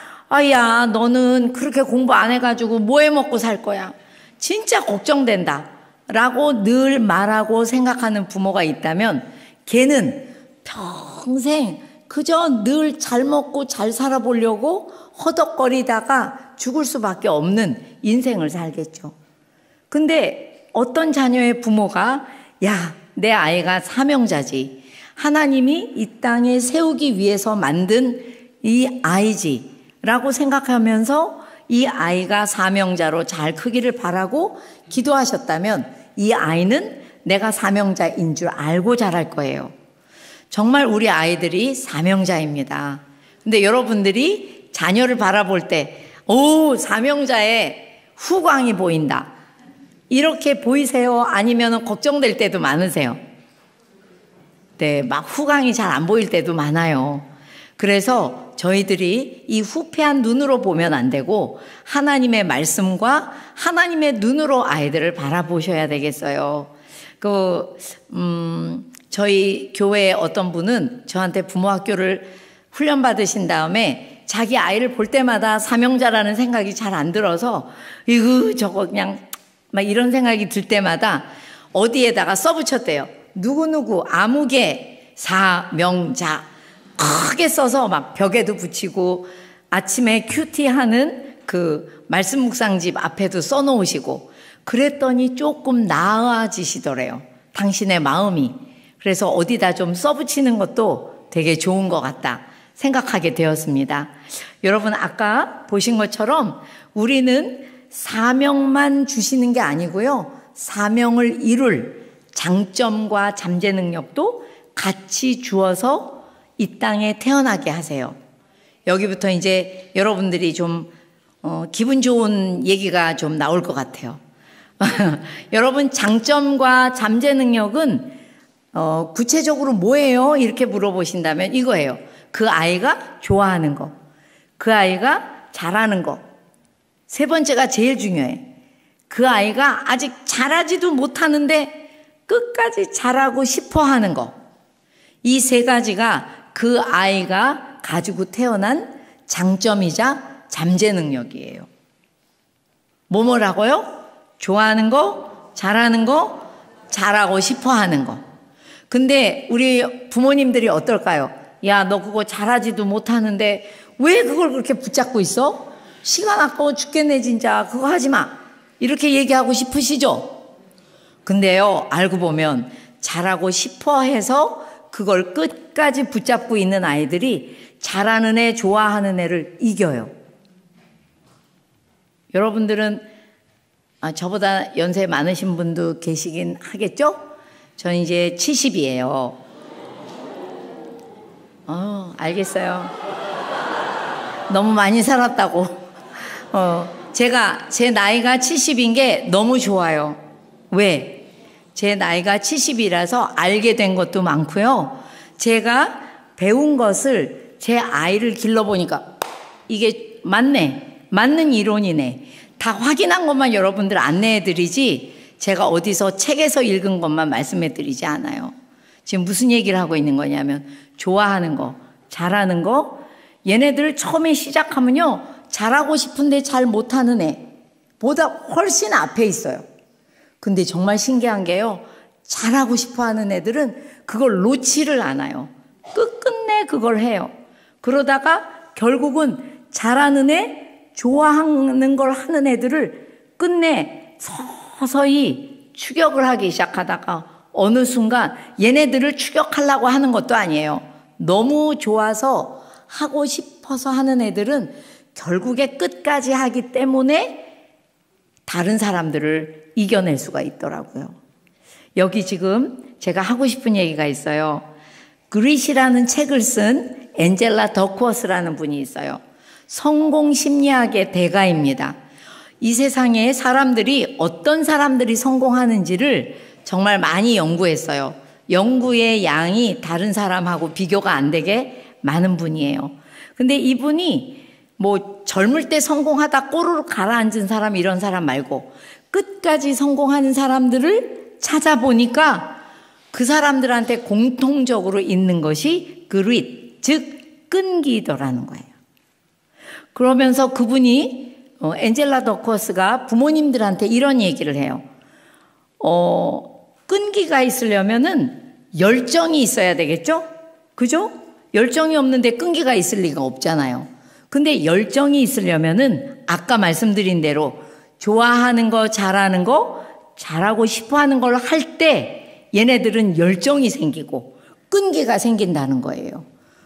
야, 너는 그렇게 공부 안 해가지고 뭐 해 먹고 살 거야? 진짜 걱정된다 라고 늘 말하고 생각하는 부모가 있다면 걔는 평생 그저 늘 잘 먹고 잘 살아보려고 허덕거리다가 죽을 수밖에 없는 인생을 살겠죠. 근데 어떤 자녀의 부모가 야, 내 아이가 사명자지. 하나님이 이 땅에 세우기 위해서 만든 이 아이지 라고 생각하면서 이 아이가 사명자로 잘 크기를 바라고 기도하셨다면 이 아이는 내가 사명자인 줄 알고 자랄 거예요. 정말 우리 아이들이 사명자입니다. 근데 여러분들이 자녀를 바라볼 때, 오, 사명자의 후광이 보인다. 이렇게 보이세요? 아니면 걱정될 때도 많으세요? 네, 막 후광이 잘 안 보일 때도 많아요. 그래서 저희들이 이 후패한 눈으로 보면 안 되고 하나님의 말씀과 하나님의 눈으로 아이들을 바라보셔야 되겠어요. 저희 교회의 어떤 분은 저한테 부모학교를 훈련받으신 다음에 자기 아이를 볼 때마다 사명자라는 생각이 잘 안 들어서 이거 저거 그냥 막 이런 생각이 들 때마다 어디에다가 써붙였대요. 누구누구 아무개 사명자 크게 써서 막 벽에도 붙이고 아침에 큐티하는 그 말씀 묵상집 앞에도 써놓으시고 그랬더니 조금 나아지시더래요. 당신의 마음이. 그래서 어디다 좀 써붙이는 것도 되게 좋은 것 같다 생각하게 되었습니다. 여러분 아까 보신 것처럼 우리는 사명만 주시는 게 아니고요. 사명을 이룰 장점과 잠재 능력도 같이 주어서 이 땅에 태어나게 하세요. 여기부터 이제 여러분들이 좀 기분 좋은 얘기가 좀 나올 것 같아요. 여러분 장점과 잠재 능력은 구체적으로 뭐예요? 이렇게 물어보신다면 이거예요. 그 아이가 좋아하는 거, 그 아이가 잘하는 거. 세 번째가 제일 중요해. 그 아이가 아직 잘하지도 못하는데 끝까지 잘하고 싶어 하는 거. 이 세 가지가 그 아이가 가지고 태어난 장점이자 잠재 능력이에요. 뭐라고요? 좋아하는 거, 잘하는 거, 잘하고 싶어 하는 거. 근데 우리 부모님들이 어떨까요? 야, 너 그거 잘하지도 못하는데 왜 그걸 그렇게 붙잡고 있어? 시간 아까워 죽겠네 진짜. 그거 하지 마. 이렇게 얘기하고 싶으시죠? 근데요, 알고 보면 잘하고 싶어 해서 그걸 끝까지 붙잡고 있는 아이들이 잘하는 애, 좋아하는 애를 이겨요. 여러분들은 저보다 연세 많으신 분도 계시긴 하겠죠? 전 이제 70이에요. 알겠어요. 너무 많이 살았다고. 제 나이가 70인 게 너무 좋아요. 왜? 제 나이가 70이라서 알게 된 것도 많고요. 제가 배운 것을 제 아이를 길러보니까 이게 맞네. 맞는 이론이네. 다 확인한 것만 여러분들 안내해드리지 제가 어디서 책에서 읽은 것만 말씀해드리지 않아요. 지금 무슨 얘기를 하고 있는 거냐면 좋아하는 거, 잘하는 거. 얘네들 처음에 시작하면요. 잘하고 싶은데 잘 못하는 애보다 훨씬 앞에 있어요. 근데 정말 신기한 게요. 잘하고 싶어하는 애들은 그걸 놓지를 않아요. 끝끝내 그걸 해요. 그러다가 결국은 잘하는 애, 좋아하는 걸 하는 애들을 끝내 서서히 추격을 하기 시작하다가 어느 순간 얘네들을 추격하려고 하는 것도 아니에요. 너무 좋아서 하고 싶어서 하는 애들은 결국에 끝까지 하기 때문에 다른 사람들을 이겨낼 수가 있더라고요. 여기 지금 제가 하고 싶은 얘기가 있어요. 그릿이라는 책을 쓴 엔젤라 더크워스라는 분이 있어요. 성공 심리학의 대가입니다. 이 세상에 사람들이 어떤 사람들이 성공하는지를 정말 많이 연구했어요. 연구의 양이 다른 사람하고 비교가 안 되게 많은 분이에요. 근데 이분이 뭐 젊을 때 성공하다 꼬르륵 가라앉은 사람 이런 사람 말고 끝까지 성공하는 사람들을 찾아보니까 그 사람들한테 공통적으로 있는 것이 그릿, 즉 끈기더라는 거예요. 그러면서 그분이 엔젤라 더크워스가 부모님들한테 이런 얘기를 해요. 끈기가 있으려면은 열정이 있어야 되겠죠? 그죠? 열정이 없는데 끈기가 있을 리가 없잖아요. 근데 열정이 있으려면은 아까 말씀드린 대로 좋아하는 거, 잘하는 거, 잘하고 싶어 하는 걸 할 때 얘네들은 열정이 생기고 끈기가 생긴다는 거예요.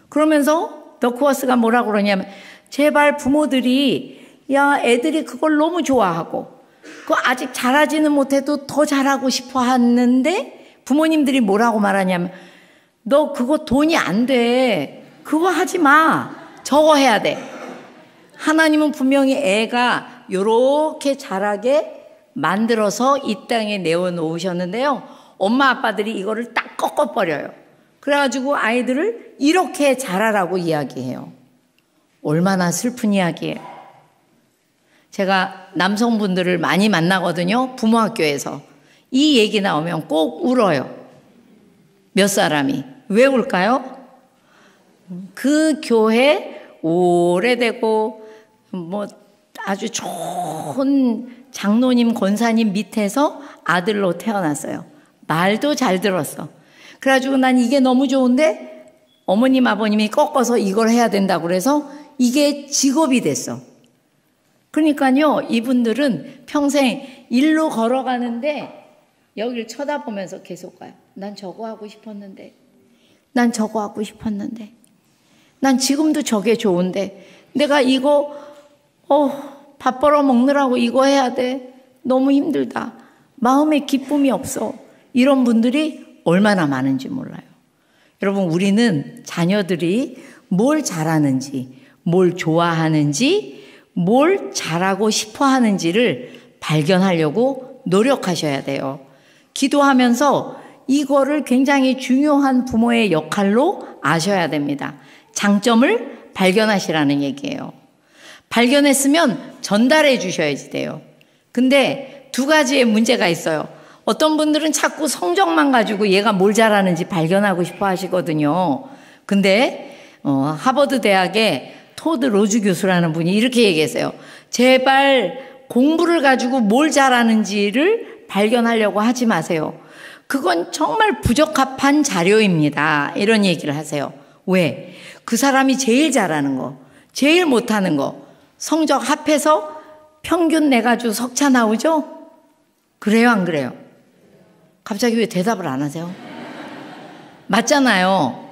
그러면서 더크워스가 뭐라고 그러냐면 제발 부모들이 야, 애들이 그걸 너무 좋아하고 그거 아직 잘하지는 못해도 더 잘하고 싶어 하는데 부모님들이 뭐라고 말하냐면 너 그거 돈이 안 돼. 그거 하지 마. 저거 해야 돼. 하나님은 분명히 애가 요렇게 자라게 만들어서 이 땅에 내어놓으셨는데요. 엄마 아빠들이 이거를 딱 꺾어버려요. 그래가지고 아이들을 이렇게 자라라고 이야기해요. 얼마나 슬픈 이야기예요. 제가 남성분들을 많이 만나거든요. 부모학교에서. 이 얘기 나오면 꼭 울어요. 몇 사람이. 왜 울까요? 그 교회 오래되고 뭐 아주 좋은 장로님, 권사님 밑에서 아들로 태어났어요. 말도 잘 들었어. 그래가지고 난 이게 너무 좋은데 어머님, 아버님이 꺾어서 이걸 해야 된다고 그래서 이게 직업이 됐어. 그러니까요, 이분들은 평생 일로 걸어가는데 여기를 쳐다보면서 계속 가요. 난 저거 하고 싶었는데, 난 저거 하고 싶었는데, 난 지금도 저게 좋은데, 내가 이거, 밥 벌어 먹느라고 이거 해야 돼. 너무 힘들다. 마음에 기쁨이 없어. 이런 분들이 얼마나 많은지 몰라요. 여러분, 우리는 자녀들이 뭘 잘하는지, 뭘 좋아하는지, 뭘 잘하고 싶어 하는지를 발견하려고 노력하셔야 돼요. 기도하면서 이거를 굉장히 중요한 부모의 역할로 아셔야 됩니다. 장점을 발견하시라는 얘기예요. 발견했으면 전달해 주셔야지 돼요. 근데 두 가지의 문제가 있어요. 어떤 분들은 자꾸 성적만 가지고 얘가 뭘 잘하는지 발견하고 싶어 하시거든요. 근데 하버드 대학의 토드 로즈 교수라는 분이 이렇게 얘기했어요. 제발 공부를 가지고 뭘 잘하는지를 발견하려고 하지 마세요. 그건 정말 부적합한 자료입니다. 이런 얘기를 하세요. 왜? 그 사람이 제일 잘하는 거, 제일 못하는 거, 성적 합해서 평균 내가지고 석차 나오죠? 그래요, 안 그래요? 갑자기 왜 대답을 안 하세요? 맞잖아요.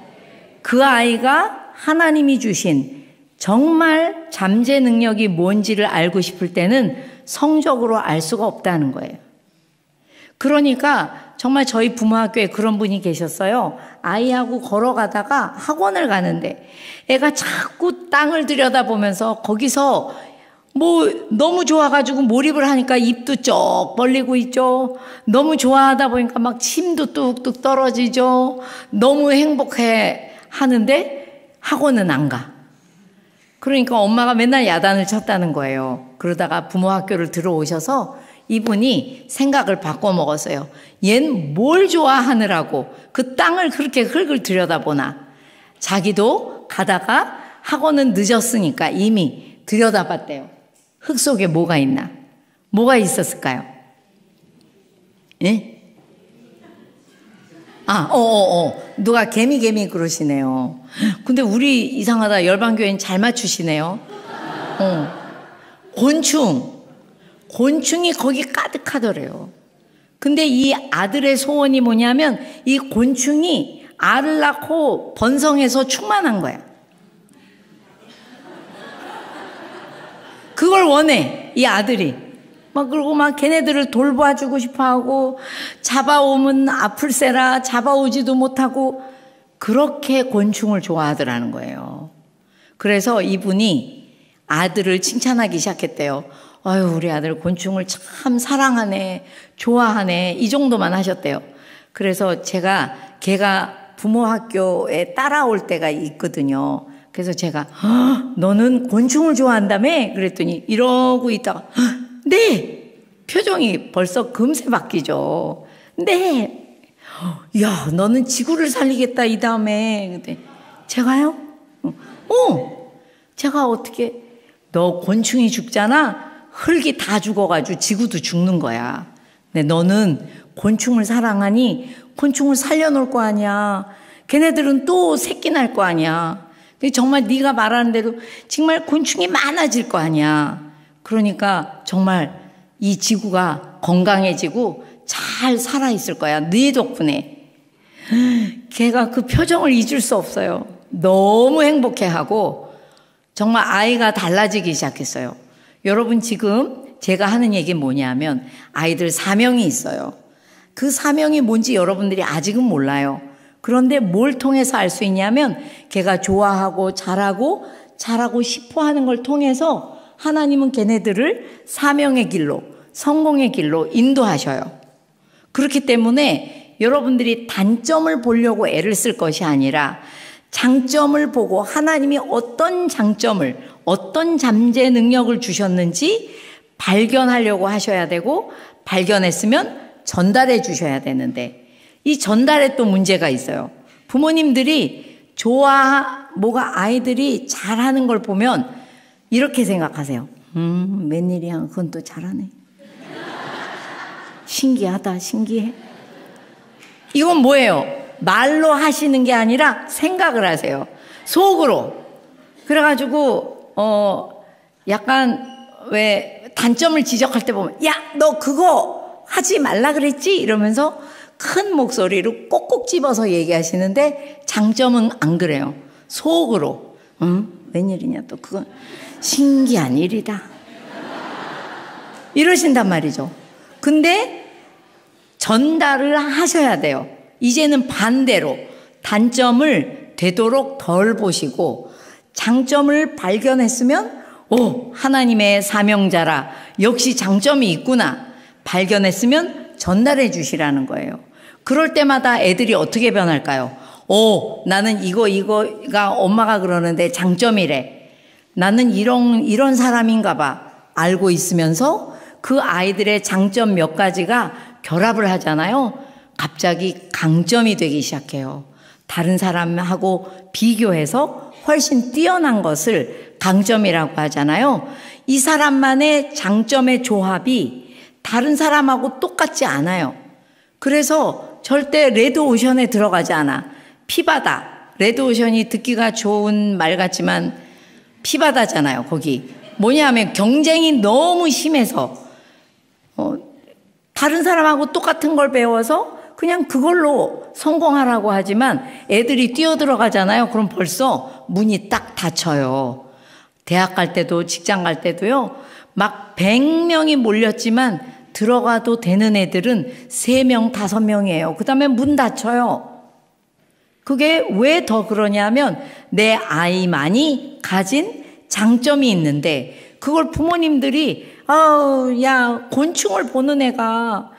그 아이가 하나님이 주신 정말 잠재 능력이 뭔지를 알고 싶을 때는 성적으로 알 수가 없다는 거예요. 그러니까 정말 저희 부모학교에 그런 분이 계셨어요. 아이하고 걸어가다가 학원을 가는데 애가 자꾸 땅을 들여다보면서 거기서 뭐 너무 좋아가지고 몰입을 하니까 입도 쩍 벌리고 있죠. 너무 좋아하다 보니까 막 침도 뚝뚝 떨어지죠. 너무 행복해 하는데 학원은 안 가. 그러니까 엄마가 맨날 야단을 쳤다는 거예요. 그러다가 부모학교를 들어오셔서 이분이 생각을 바꿔 먹었어요. 얜 뭘 좋아하느라고 그 땅을 그렇게 흙을 들여다보나. 자기도 가다가 학원은 늦었으니까 이미 들여다봤대요. 흙 속에 뭐가 있나? 뭐가 있었을까요? 예? 누가 개미 그러시네요. 근데 우리 이상하다. 열방교회는 잘 맞추시네요. 곤충이 거기 가득하더래요. 근데 이 아들의 소원이 뭐냐면 이 곤충이 알을 낳고 번성해서 충만한 거야. 그걸 원해, 이 아들이. 그리고 걔네들을 돌봐주고 싶어 하고, 잡아오면 아플세라 잡아오지도 못하고, 그렇게 곤충을 좋아하더라는 거예요. 그래서 이분이 아들을 칭찬하기 시작했대요. 아유, 우리 아들 곤충을 참 사랑하네, 좋아하네, 이 정도만 하셨대요. 그래서 걔가 부모 학교에 따라올 때가 있거든요. 그래서 제가, 너는 곤충을 좋아한다며? 그랬더니 이러고 있다가, 네! 표정이 벌써 금세 바뀌죠. 네! 야, 너는 지구를 살리겠다, 이 다음에. 제가요? 제가 어떻게, 너 곤충이 죽잖아? 흙이 다 죽어가지고 지구도 죽는 거야. 근데 너는 곤충을 사랑하니 곤충을 살려놓을 거 아니야. 걔네들은 또 새끼 날 거 아니야. 정말 네가 말하는 대로 정말 곤충이 많아질 거 아니야. 그러니까 정말 이 지구가 건강해지고 잘 살아있을 거야. 네 덕분에. 걔가 그 표정을 잊을 수 없어요. 너무 행복해하고 정말 아이가 달라지기 시작했어요. 여러분 지금 제가 하는 얘기 뭐냐면 아이들 사명이 있어요. 그 사명이 뭔지 여러분들이 아직은 몰라요. 그런데 뭘 통해서 알 수 있냐면 걔가 좋아하고 잘하고 싶어 하는 걸 통해서 하나님은 걔네들을 사명의 길로, 성공의 길로 인도하셔요. 그렇기 때문에 여러분들이 단점을 보려고 애를 쓸 것이 아니라 장점을 보고 하나님이 어떤 장점을, 어떤 잠재 능력을 주셨는지 발견하려고 하셔야 되고, 발견했으면 전달해 주셔야 되는데, 이 전달에 또 문제가 있어요. 부모님들이 뭐가 아이들이 잘하는 걸 보면 이렇게 생각하세요. 웬일이야, 그건 또 잘하네. 신기하다, 신기해. 이건 뭐예요? 말로 하시는 게 아니라 생각을 하세요. 속으로. 그래가지고 약간 왜 단점을 지적할 때 보면 야, 너 그거 하지 말라 그랬지? 이러면서 큰 목소리로 꼭꼭 집어서 얘기하시는데 장점은 안 그래요. 속으로. 웬일이냐 또 그건 신기한 일이다. 이러신단 말이죠. 근데 전달을 하셔야 돼요. 이제는 반대로 단점을 되도록 덜 보시고 장점을 발견했으면 하나님의 사명자라 역시 장점이 있구나 발견했으면 전달해 주시라는 거예요. 그럴 때마다 애들이 어떻게 변할까요? 나는 이거가 엄마가 그러는데 장점이래. 나는 이런 사람인가 봐. 알고 있으면서 그 아이들의 장점 몇 가지가 결합을 하잖아요. 갑자기 강점이 되기 시작해요. 다른 사람하고 비교해서 훨씬 뛰어난 것을 강점이라고 하잖아요. 이 사람만의 장점의 조합이 다른 사람하고 똑같지 않아요. 그래서 절대 레드오션에 들어가지 않아. 피바다. 레드오션이 듣기가 좋은 말 같지만 피바다잖아요. 거기 뭐냐면 경쟁이 너무 심해서 다른 사람하고 똑같은 걸 배워서 그냥 그걸로 성공하라고 하지만 애들이 뛰어들어가잖아요. 그럼 벌써 문이 딱 닫혀요. 대학 갈 때도 직장 갈 때도요. 막 100명이 몰렸지만 들어가도 되는 애들은 3명, 5명이에요. 그 다음에 문 닫혀요. 그게 왜 더 그러냐면 내 아이만이 가진 장점이 있는데 그걸 부모님들이 야 곤충을 보는 애가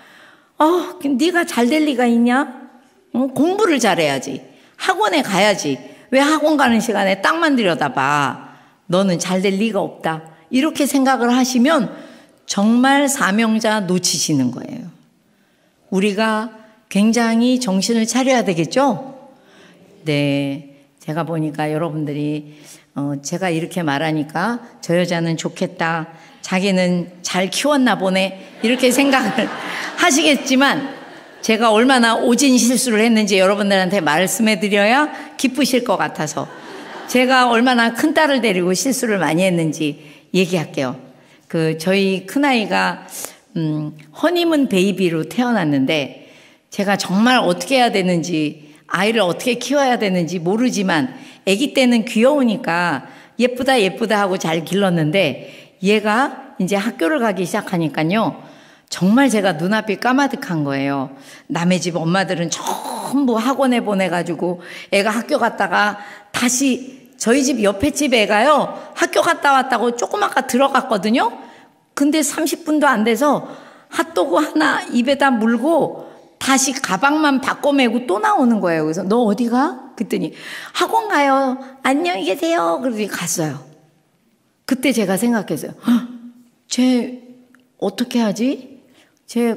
네가 잘 될 리가 있냐? 공부를 잘해야지. 학원에 가야지. 왜 학원 가는 시간에 땅만 들여다봐. 너는 잘 될 리가 없다. 이렇게 생각을 하시면 정말 사명자 놓치시는 거예요. 우리가 굉장히 정신을 차려야 되겠죠? 네. 제가 보니까 여러분들이 제가 이렇게 말하니까 저 여자는 좋겠다. 자기는 잘 키웠나 보네. 이렇게 생각을 하시겠지만 제가 얼마나 오진 실수를 했는지 여러분들한테 말씀해 드려야 기쁘실 것 같아서 제가 얼마나 큰 딸을 데리고 실수를 많이 했는지 얘기할게요. 저희 큰아이가 허니문 베이비로 태어났는데 제가 정말 어떻게 해야 되는지 아이를 어떻게 키워야 되는지 모르지만 아기 때는 귀여우니까 예쁘다 하고 잘 길렀는데 얘가 이제 학교를 가기 시작하니까요. 정말 제가 눈앞이 까마득한 거예요. 남의 집 엄마들은 전부 학원에 보내가지고 애가 학교 갔다가 다시 저희 집 옆에 집 애가요. 학교 갔다 왔다고 조금 아까 들어갔거든요. 근데 30분도 안 돼서 핫도그 하나 입에다 물고 다시 가방만 바꿔 메고 또 나오는 거예요. 그래서 너 어디 가? 그랬더니 학원 가요. 안녕히 계세요. 그러더니 갔어요. 그때 제가 생각했어요. 쟤 어떻게 하지? 쟤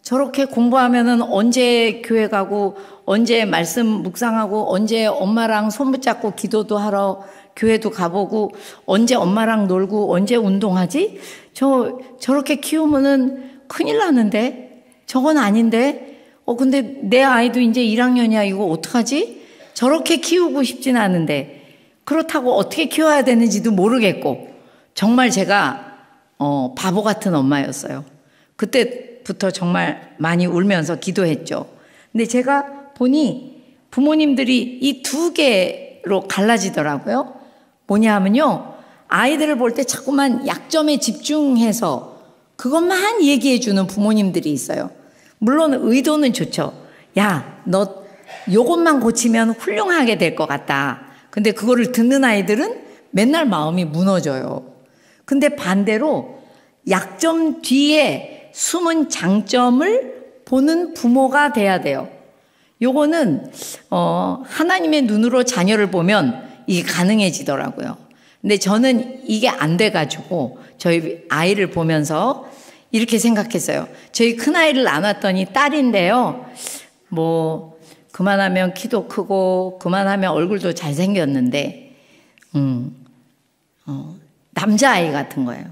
저렇게 공부하면은 언제 교회 가고 언제 말씀 묵상하고 언제 엄마랑 손 붙잡고 기도도 하러 교회도 가보고 언제 엄마랑 놀고 언제 운동하지? 저렇게 키우면은 큰일 나는데 저건 아닌데 근데 내 아이도 이제 1학년이야. 이거 어떡하지? 저렇게 키우고 싶진 않은데 그렇다고 어떻게 키워야 되는지도 모르겠고 정말 제가 바보 같은 엄마였어요. 그때부터 정말 많이 울면서 기도했죠. 근데 제가 보니 부모님들이 이 두 개로 갈라지더라고요. 뭐냐 하면요. 아이들을 볼 때 자꾸만 약점에 집중해서 그것만 얘기해 주는 부모님들이 있어요. 물론 의도는 좋죠. 야, 너 요것만 고치면 훌륭하게 될 것 같다. 근데 그거를 듣는 아이들은 맨날 마음이 무너져요. 근데 반대로 약점 뒤에 숨은 장점을 보는 부모가 돼야 돼요. 요거는 하나님의 눈으로 자녀를 보면 이게 가능해지더라고요. 근데 저는 이게 안 돼가지고 저희 아이를 보면서 이렇게 생각했어요. 저희 큰아이를 낳았더니 딸인데요. 뭐 그만하면 키도 크고 그만하면 얼굴도 잘생겼는데 남자아이 같은 거예요.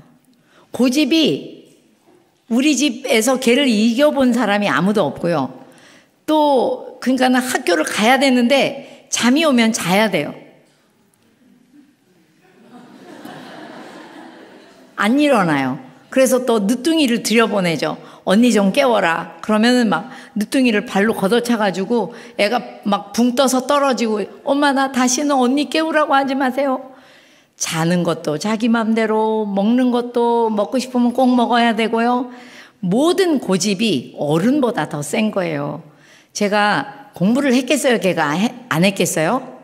고집이 우리 집에서 걔를 이겨본 사람이 아무도 없고요. 또 그러니까는 학교를 가야 되는데 잠이 오면 자야 돼요. 안 일어나요. 그래서 또 늦둥이를 들여보내죠. 언니 좀 깨워라. 그러면은 막 늦둥이를 발로 걷어차가지고 애가 막 붕 떠서 떨어지고 엄마 나 다시는 언니 깨우라고 하지 마세요. 자는 것도 자기 맘대로 먹는 것도 먹고 싶으면 꼭 먹어야 되고요. 모든 고집이 어른보다 더 센 거예요. 제가 공부를 했겠어요? 걔가 안 했겠어요?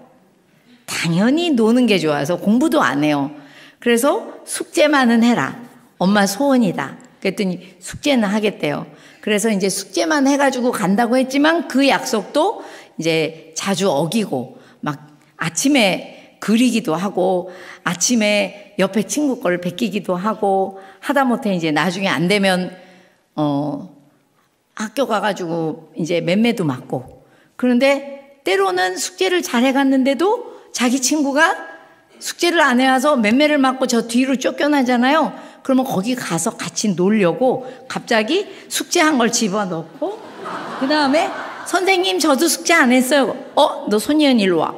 당연히 노는 게 좋아서 공부도 안 해요. 그래서 숙제만은 해라. 엄마 소원이다. 그랬더니 숙제는 하겠대요. 그래서 이제 숙제만 해가지고 간다고 했지만 그 약속도 이제 자주 어기고 막 아침에 그리기도 하고 아침에 옆에 친구 걸 베끼기도 하고 하다못해 이제 나중에 안 되면 학교 가가지고 이제 맴매도 맞고 그런데 때로는 숙제를 잘 해갔는데도 자기 친구가 숙제를 안 해와서 맴매를 맞고 저 뒤로 쫓겨나잖아요. 그러면 거기 가서 같이 놀려고 갑자기 숙제한 걸 집어넣고 그 다음에 선생님 저도 숙제 안 했어요. 너 손희연 일로 와.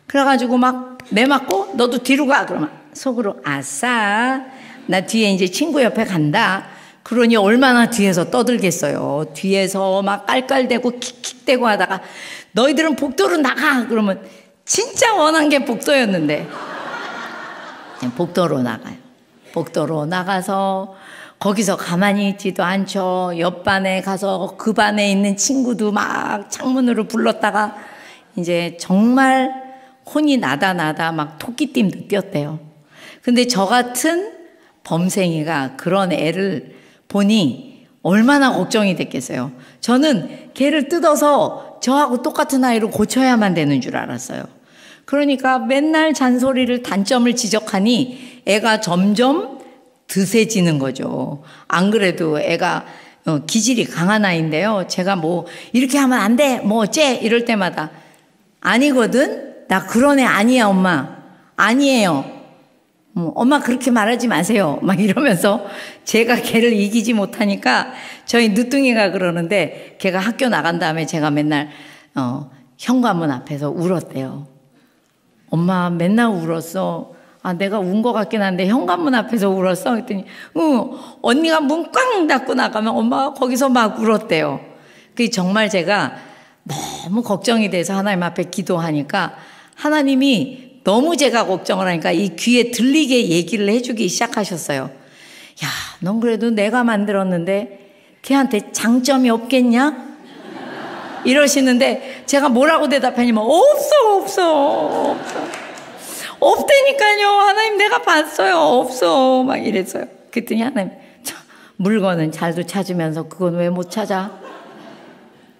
그래가지고 막 매 맞고 너도 뒤로 가. 그러면 속으로 아싸 나 뒤에 이제 친구 옆에 간다. 그러니 얼마나 뒤에서 떠들겠어요. 뒤에서 막 깔깔대고 킥킥대고 하다가 너희들은 복도로 나가. 그러면 진짜 원한 게 복도였는데 복도로 나가요. 복도로 나가서 거기서 가만히 있지도 않죠. 옆 반에 가서 그 반에 있는 친구도 막 창문으로 불렀다가 이제 정말 혼이 나다 막 토끼띠도 뛰었대요. 근데 저 같은 범생이가 그런 애를 보니 얼마나 걱정이 됐겠어요. 저는 걔를 뜯어서 저하고 똑같은 아이로 고쳐야만 되는 줄 알았어요. 그러니까 맨날 잔소리를 단점을 지적하니 애가 점점 드세지는 거죠. 안 그래도 애가 기질이 강한 아이인데요. 제가 뭐 이렇게 하면 안 돼 뭐 어째 이럴 때마다 아니거든. 나 그런 애 아니야 엄마. 아니에요. 엄마 그렇게 말하지 마세요. 막 이러면서 제가 걔를 이기지 못하니까 저희 늦둥이가 그러는데 걔가 학교 나간 다음에 제가 맨날 현관문 앞에서 울었대요. 엄마 맨날 울었어. 내가 운 것 같긴 한데 현관문 앞에서 울었어. 그랬더니 언니가 문 꽝 닫고 나가면 엄마가 거기서 막 울었대요. 그게 정말 제가 너무 걱정이 돼서 하나님 앞에 기도하니까 하나님이 너무 제가 걱정을 하니까 이 귀에 들리게 얘기를 해주기 시작하셨어요. 야, 넌 그래도 내가 만들었는데 걔한테 장점이 없겠냐? 이러시는데 제가 뭐라고 대답하냐면 없어. 없다니까요. 하나님 내가 봤어요. 없어. 막 이랬어요. 그랬더니 하나님 물건은 잘도 찾으면서 그건 왜 못 찾아?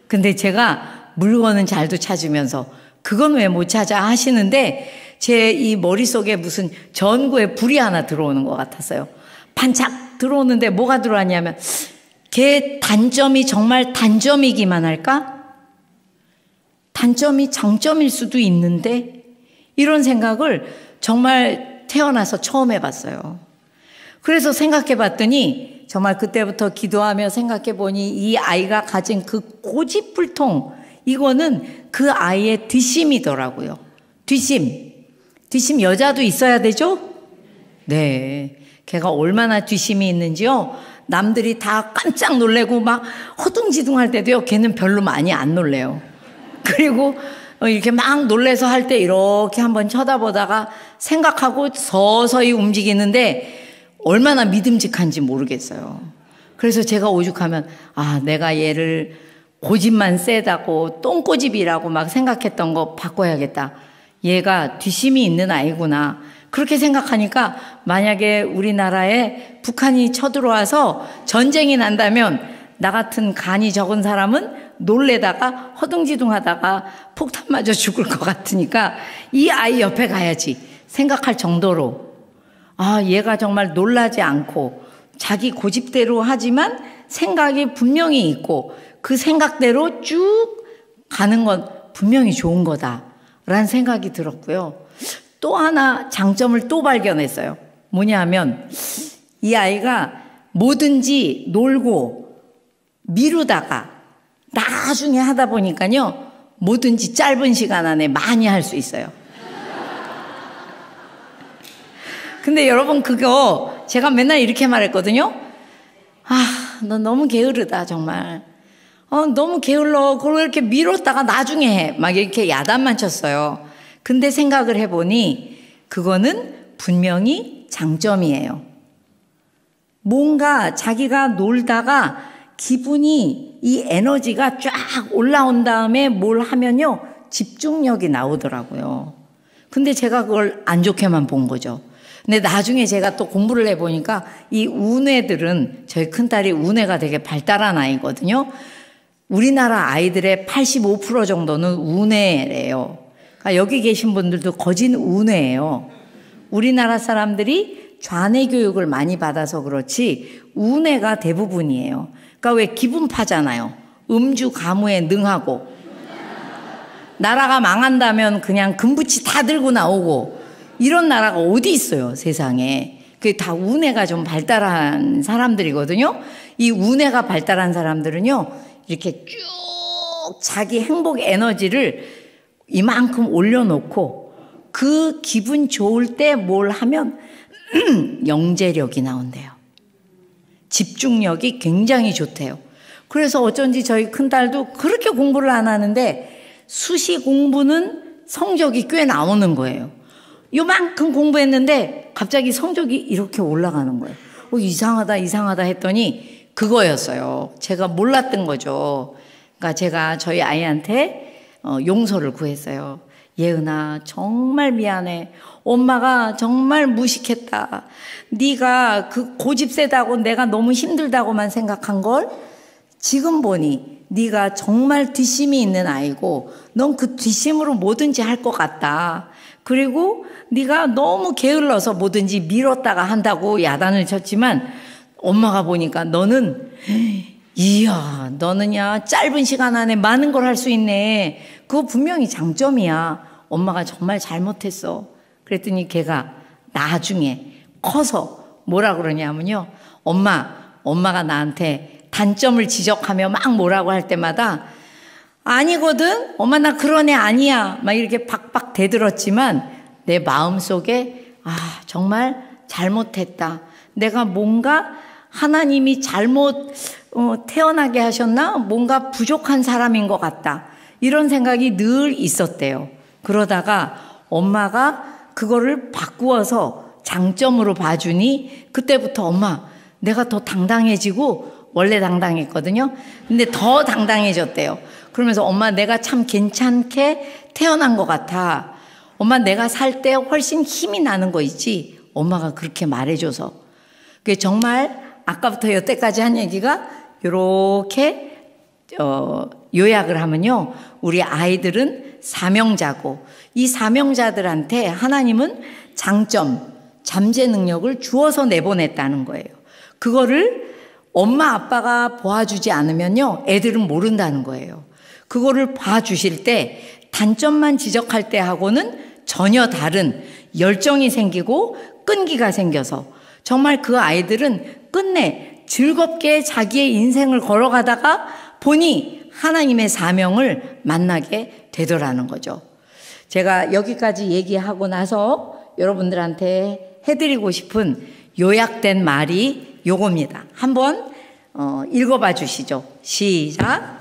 근데 제가 물건은 잘도 찾으면서 그건 왜 못 찾아 하시는데 제 이 머릿속에 무슨 전구에 불이 하나 들어오는 것 같았어요. 반짝 들어오는데 뭐가 들어왔냐면 걔 단점이 정말 단점이기만 할까? 단점이 장점일 수도 있는데 이런 생각을 정말 태어나서 처음 해봤어요. 그래서 생각해 봤더니 정말 그때부터 기도하며 생각해 보니 이 아이가 가진 그 고집불통, 이거는 그 아이의 뒷심이더라고요. 뒷심 여자도 있어야 되죠? 네. 걔가 얼마나 뒷심이 있는지요. 남들이 다 깜짝 놀래고 막 허둥지둥할 때도요, 걔는 별로 많이 안 놀래요. 그리고 이렇게 막 놀래서 할 때 이렇게 한번 쳐다보다가 생각하고 서서히 움직이는데 얼마나 믿음직한지 모르겠어요. 그래서 제가 오죽하면 내가 얘를 고집만 세다고 똥고집이라고 막 생각했던 거 바꿔야겠다. 얘가 뒷심이 있는 아이구나. 그렇게 생각하니까 만약에 우리나라에 북한이 쳐들어와서 전쟁이 난다면 나 같은 간이 적은 사람은 놀래다가 허둥지둥하다가 폭탄 맞아 죽을 것 같으니까 이 아이 옆에 가야지 생각할 정도로 얘가 정말 놀라지 않고 자기 고집대로 하지만 생각이 분명히 있고 그 생각대로 쭉 가는 건 분명히 좋은 거다라는 생각이 들었고요. 또 하나 장점을 또 발견했어요. 뭐냐 하면 이 아이가 뭐든지 놀고 미루다가 나중에 하다 보니까요, 뭐든지 짧은 시간 안에 많이 할 수 있어요. 근데 여러분, 그거 제가 맨날 이렇게 말했거든요. 너 너무 게으르다 정말. 너무 게을러. 그걸 이렇게 미뤘다가 나중에 해. 막 이렇게 야단만 쳤어요. 근데 생각을 해보니 그거는 분명히 장점이에요. 뭔가 자기가 놀다가 기분이, 이 에너지가 쫙 올라온 다음에 뭘 하면요, 집중력이 나오더라고요. 근데 제가 그걸 안 좋게만 본 거죠. 근데 나중에 제가 또 공부를 해보니까 이 우뇌들은, 저희 큰딸이 우뇌가 되게 발달한 아이거든요. 우리나라 아이들의 85% 정도는 우뇌래요. 그러니까 여기 계신 분들도 거진 우뇌예요. 우리나라 사람들이 좌뇌 교육을 많이 받아서 그렇지 우뇌가 대부분이에요. 그러니까 왜 기분파잖아요. 음주 가무에 능하고, 나라가 망한다면 그냥 금붙이 다 들고 나오고, 이런 나라가 어디 있어요, 세상에. 그게 다 우뇌가 좀 발달한 사람들이거든요. 이 우뇌가 발달한 사람들은요, 이렇게 쭉 자기 행복 에너지를 이만큼 올려놓고 그 기분 좋을 때 뭘 하면 영재력이 나온대요. 집중력이 굉장히 좋대요. 그래서 어쩐지 저희 큰딸도 그렇게 공부를 안 하는데 수시 공부는 성적이 꽤 나오는 거예요. 요만큼 공부했는데 갑자기 성적이 이렇게 올라가는 거예요. 이상하다 했더니 그거였어요. 제가 몰랐던 거죠. 그러니까 제가 저희 아이한테 용서를 구했어요. 예은아, 정말 미안해. 엄마가 정말 무식했다. 네가 그 고집 세다고 내가 너무 힘들다고만 생각한 걸 지금 보니 네가 정말 뒷심이 있는 아이고 넌 그 뒷심으로 뭐든지 할 것 같다. 그리고 네가 너무 게을러서 뭐든지 미뤘다가 한다고 야단을 쳤지만 엄마가 보니까 너는 너는야 짧은 시간 안에 많은 걸 할 수 있네. 그거 분명히 장점이야. 엄마가 정말 잘못했어. 그랬더니 걔가 나중에 커서 뭐라 그러냐면요, 엄마가 나한테 단점을 지적하며 막 뭐라고 할 때마다 아니거든, 엄마 나 그런 애 아니야 막 이렇게 박박 대들었지만 내 마음속에 정말 잘못했다. 내가 뭔가 하나님이 잘못 태어나게 하셨나? 뭔가 부족한 사람인 것 같다. 이런 생각이 늘 있었대요. 그러다가 엄마가 그거를 바꾸어서 장점으로 봐주니 그때부터 엄마, 내가 더 당당해지고, 원래 당당했거든요. 근데 더 당당해졌대요. 그러면서 엄마, 내가 참 괜찮게 태어난 것 같아. 엄마, 내가 살 때 훨씬 힘이 나는 거 있지. 엄마가 그렇게 말해줘서. 그게 정말 아까부터 여태까지 한 얘기가 이렇게 요약을 하면요, 우리 아이들은 사명자고 이 사명자들한테 하나님은 장점, 잠재 능력을 주어서 내보냈다는 거예요. 그거를 엄마 아빠가 봐주지 않으면요, 애들은 모른다는 거예요. 그거를 봐주실 때 단점만 지적할 때 하고는 전혀 다른 열정이 생기고 끈기가 생겨서 정말 그 아이들은 끝내 즐겁게 자기의 인생을 걸어가다가 보니 하나님의 사명을 만나게 되더라는 거죠. 제가 여기까지 얘기하고 나서 여러분들한테 해드리고 싶은 요약된 말이 요겁니다. 한번 읽어봐 주시죠. 시작.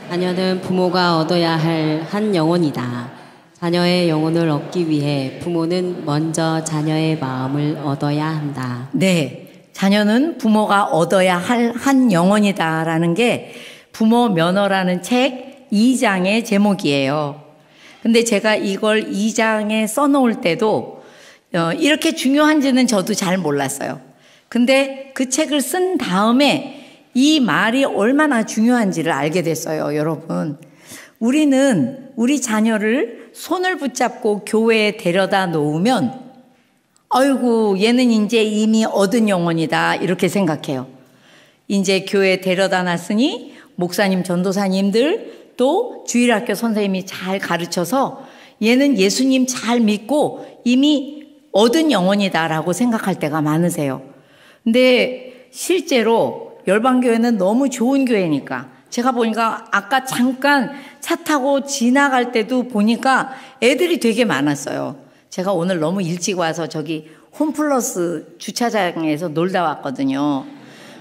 자녀는 부모가 얻어야 할 한 영혼이다. 자녀의 영혼을 얻기 위해 부모는 먼저 자녀의 마음을 얻어야 한다. 네, 자녀는 부모가 얻어야 할 한 영혼이다라는 게 부모 면허라는 책 2장의 제목이에요. 근데 제가 이걸 2장에 써놓을 때도 이렇게 중요한지는 저도 잘 몰랐어요. 근데 그 책을 쓴 다음에 이 말이 얼마나 중요한지를 알게 됐어요, 여러분. 우리는 우리 자녀를 손을 붙잡고 교회에 데려다 놓으면 아이고 얘는 이제 이미 얻은 영혼이다 이렇게 생각해요. 이제 교회에 데려다 놨으니 목사님, 전도사님들 또 주일학교 선생님이 잘 가르쳐서 얘는 예수님 잘 믿고 이미 얻은 영혼이다라고 생각할 때가 많으세요. 근데 실제로 열방교회는 너무 좋은 교회니까 제가 보니까 아까 잠깐 차 타고 지나갈 때도 보니까 애들이 되게 많았어요. 제가 오늘 너무 일찍 와서 저기 홈플러스 주차장에서 놀다 왔거든요.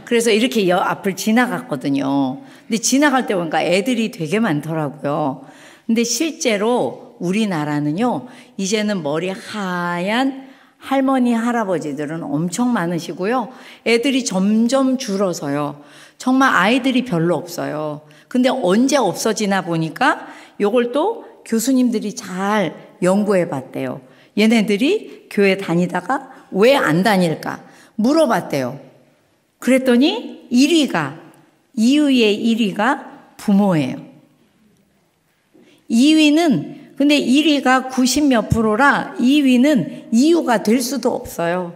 그래서 이렇게 앞을 지나갔거든요. 근데 지나갈 때 보니까 애들이 되게 많더라고요. 근데 실제로 우리나라는요, 이제는 머리 하얀 할머니, 할아버지들은 엄청 많으시고요. 애들이 점점 줄어서요. 정말 아이들이 별로 없어요. 근데 언제 없어지나 보니까 요걸 또 교수님들이 잘 연구해 봤대요. 얘네들이 교회 다니다가 왜 안 다닐까 물어봤대요. 그랬더니 2위의 1위가 부모예요. 2위는 근데 1위가 90몇 %라 2위는 이유가 될 수도 없어요.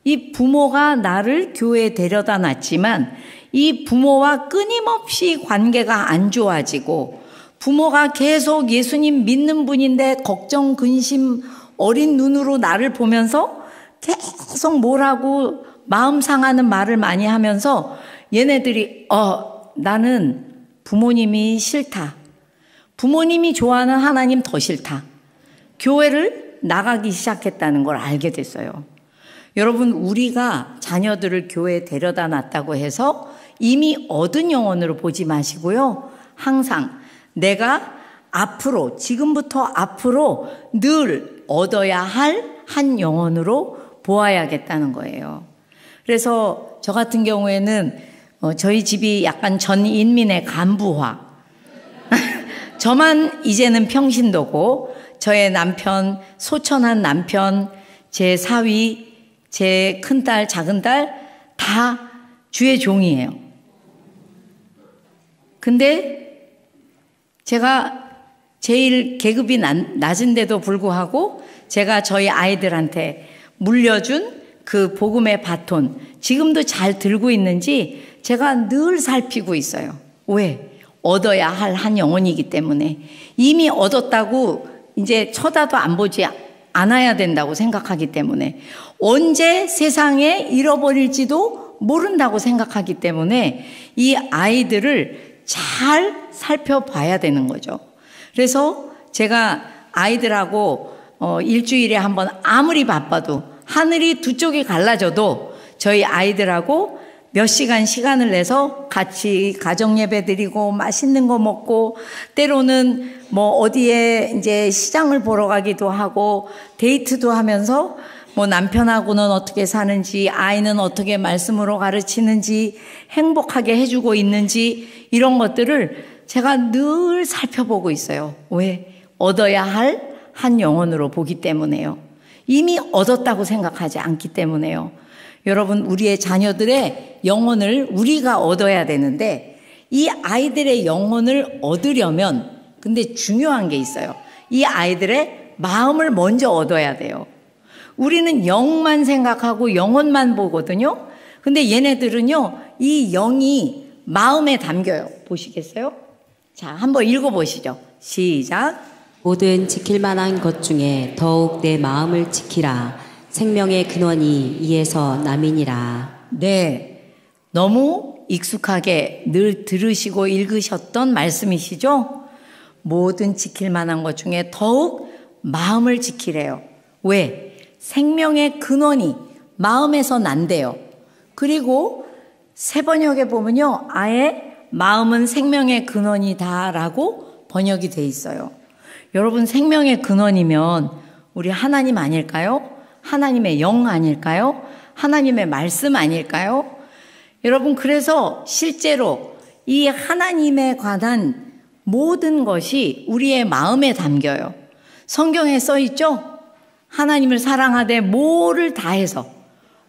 이 부모가 나를 교회에 데려다 놨지만 이 부모와 끊임없이 관계가 안 좋아지고 부모가 계속 예수님 믿는 분인데 걱정, 근심, 어린 눈으로 나를 보면서 계속 뭐라고 마음 상하는 말을 많이 하면서 얘네들이 나는 부모님이 싫다. 부모님이 좋아하는 하나님 더 싫다. 교회를 나가기 시작했다는 걸 알게 됐어요. 여러분, 우리가 자녀들을 교회에 데려다 놨다고 해서 이미 얻은 영혼으로 보지 마시고요. 항상 내가 앞으로, 지금부터 앞으로 늘 얻어야 할 한 영혼으로 보아야겠다는 거예요. 그래서 저 같은 경우에는 저희 집이 약간 전인민의 간부화. 저만 이제는 평신도고 저의 남편, 소천한 남편, 제 사위, 제 큰딸, 작은딸 다 주의 종이에요. 근데 제가 제일 계급이 낮은데도 불구하고 제가 저희 아이들한테 물려준 그 복음의 바톤 지금도 잘 들고 있는지 제가 늘 살피고 있어요. 왜? 얻어야 할 한 영혼이기 때문에 이미 얻었다고 이제 쳐다도 안 보지 않아야 된다고 생각하기 때문에 언제 세상에 잃어버릴지도 모른다고 생각하기 때문에 이 아이들을 잘 살펴봐야 되는 거죠. 그래서 제가 아이들하고 일주일에 한번 아무리 바빠도 하늘이 두 쪽이 갈라져도 저희 아이들하고 몇 시간을 내서 같이 가정예배 드리고 맛있는 거 먹고 때로는 뭐 어디에 이제 시장을 보러 가기도 하고 데이트도 하면서 뭐 남편하고는 어떻게 사는지 아이는 어떻게 말씀으로 가르치는지 행복하게 해주고 있는지 이런 것들을 제가 늘 살펴보고 있어요. 왜? 얻어야 할 한 영혼으로 보기 때문에요. 이미 얻었다고 생각하지 않기 때문에요. 여러분, 우리의 자녀들의 영혼을 우리가 얻어야 되는데 이 아이들의 영혼을 얻으려면 근데 중요한 게 있어요. 이 아이들의 마음을 먼저 얻어야 돼요. 우리는 영만 생각하고 영혼만 보거든요. 근데 얘네들은요, 이 영이 마음에 담겨요. 보시겠어요? 자, 한번 읽어보시죠. 시작. 모든 지킬 만한 것 중에 더욱 내 마음을 지키라. 생명의 근원이 이에서 남이니라. 네. 너무 익숙하게 늘 들으시고 읽으셨던 말씀이시죠? 모든 지킬 만한 것 중에 더욱 마음을 지키래요. 왜? 생명의 근원이 마음에서 난대요. 그리고 새 번역에 보면요, 아예 마음은 생명의 근원이다라고 번역이 돼 있어요. 여러분, 생명의 근원이면 우리 하나님 아닐까요? 하나님의 영 아닐까요? 하나님의 말씀 아닐까요? 여러분, 그래서 실제로 이 하나님에 관한 모든 것이 우리의 마음에 담겨요. 성경에 써 있죠? 하나님을 사랑하되 뭐를 다해서,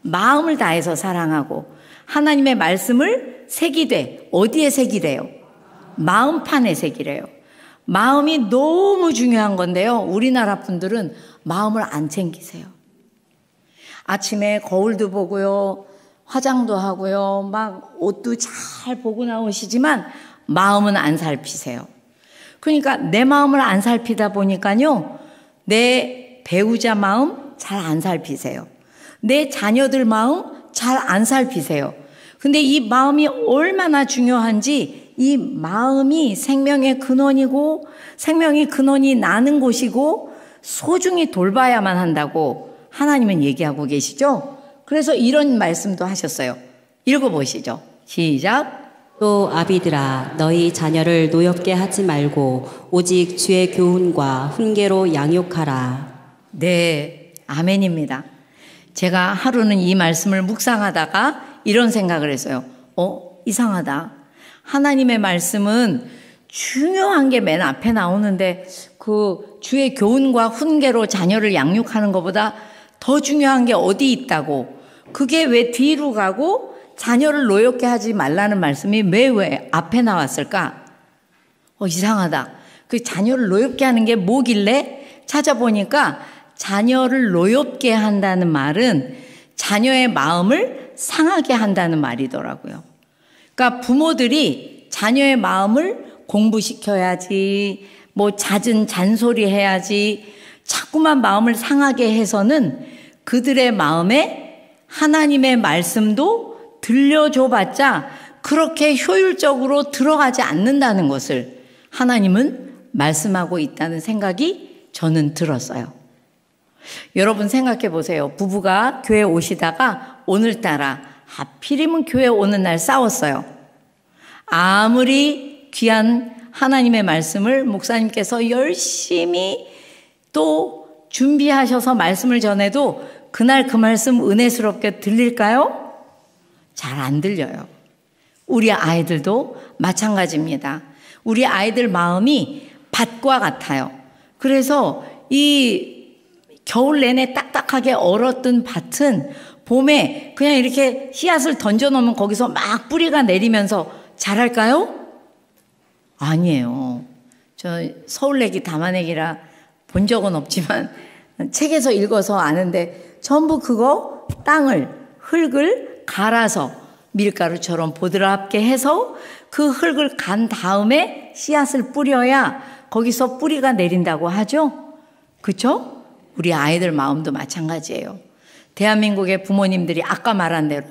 마음을 다해서 사랑하고, 하나님의 말씀을 새기되, 어디에 새기래요? 마음판에 새기래요. 마음이 너무 중요한 건데요, 우리나라 분들은 마음을 안 챙기세요. 아침에 거울도 보고요, 화장도 하고요, 막 옷도 잘 보고 나오시지만 마음은 안 살피세요. 그러니까 내 마음을 안 살피다 보니까요, 내 배우자 마음 잘 안 살피세요. 내 자녀들 마음 잘 안 살피세요. 근데 이 마음이 얼마나 중요한지, 이 마음이 생명의 근원이고 생명이 근원이 나는 곳이고 소중히 돌봐야만 한다고 하나님은 얘기하고 계시죠? 그래서 이런 말씀도 하셨어요. 읽어보시죠. 시작. 또 아비들아, 너희 자녀를 노엽게 하지 말고 오직 주의 교훈과 훈계로 양육하라. 네, 아멘입니다. 제가 하루는 이 말씀을 묵상하다가 이런 생각을 했어요. 이상하다. 하나님의 말씀은 중요한 게 맨 앞에 나오는데 그 주의 교훈과 훈계로 자녀를 양육하는 것보다 더 중요한 게 어디 있다고, 그게 왜 뒤로 가고 자녀를 노엽게 하지 말라는 말씀이 왜 앞에 나왔을까? 이상하다. 그 자녀를 노엽게 하는 게 뭐길래 찾아보니까 자녀를 노엽게 한다는 말은 자녀의 마음을 상하게 한다는 말이더라고요. 그러니까 부모들이 자녀의 마음을 공부시켜야지, 뭐 잦은 잔소리 해야지, 자꾸만 마음을 상하게 해서는 그들의 마음에 하나님의 말씀도 들려줘봤자 그렇게 효율적으로 들어가지 않는다는 것을 하나님은 말씀하고 있다는 생각이 저는 들었어요. 여러분 생각해 보세요. 부부가 교회 오시다가 오늘따라 하필이면 교회 오는 날 싸웠어요. 아무리 귀한 하나님의 말씀을 목사님께서 열심히 또 준비하셔서 말씀을 전해도 그날 그 말씀 은혜스럽게 들릴까요? 잘 안 들려요. 우리 아이들도 마찬가지입니다. 우리 아이들 마음이 밭과 같아요. 그래서 이 겨울 내내 딱딱하게 얼었던 밭은 봄에 그냥 이렇게 씨앗을 던져놓으면 거기서 막 뿌리가 내리면서 자랄까요? 아니에요. 저 서울내기 담아내기라 본 적은 없지만 책에서 읽어서 아는데 전부 그거 흙을 갈아서 밀가루처럼 보드랍게 해서 그 흙을 간 다음에 씨앗을 뿌려야 거기서 뿌리가 내린다고 하죠? 그렇죠? 우리 아이들 마음도 마찬가지예요. 대한민국의 부모님들이 아까 말한 대로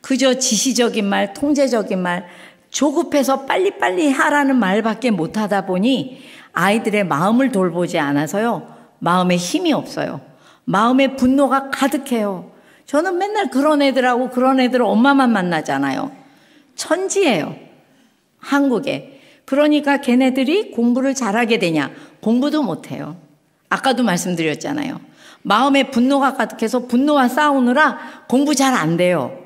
그저 지시적인 말, 통제적인 말, 조급해서 빨리빨리 하라는 말밖에 못하다 보니 아이들의 마음을 돌보지 않아서요, 마음에 힘이 없어요. 마음에 분노가 가득해요. 저는 맨날 그런 애들하고 그런 애들 엄마만 만나잖아요. 천지예요, 한국에. 그러니까 걔네들이 공부를 잘하게 되냐? 공부도 못해요. 아까도 말씀드렸잖아요. 마음에 분노가 가득해서 분노와 싸우느라 공부 잘 안 돼요.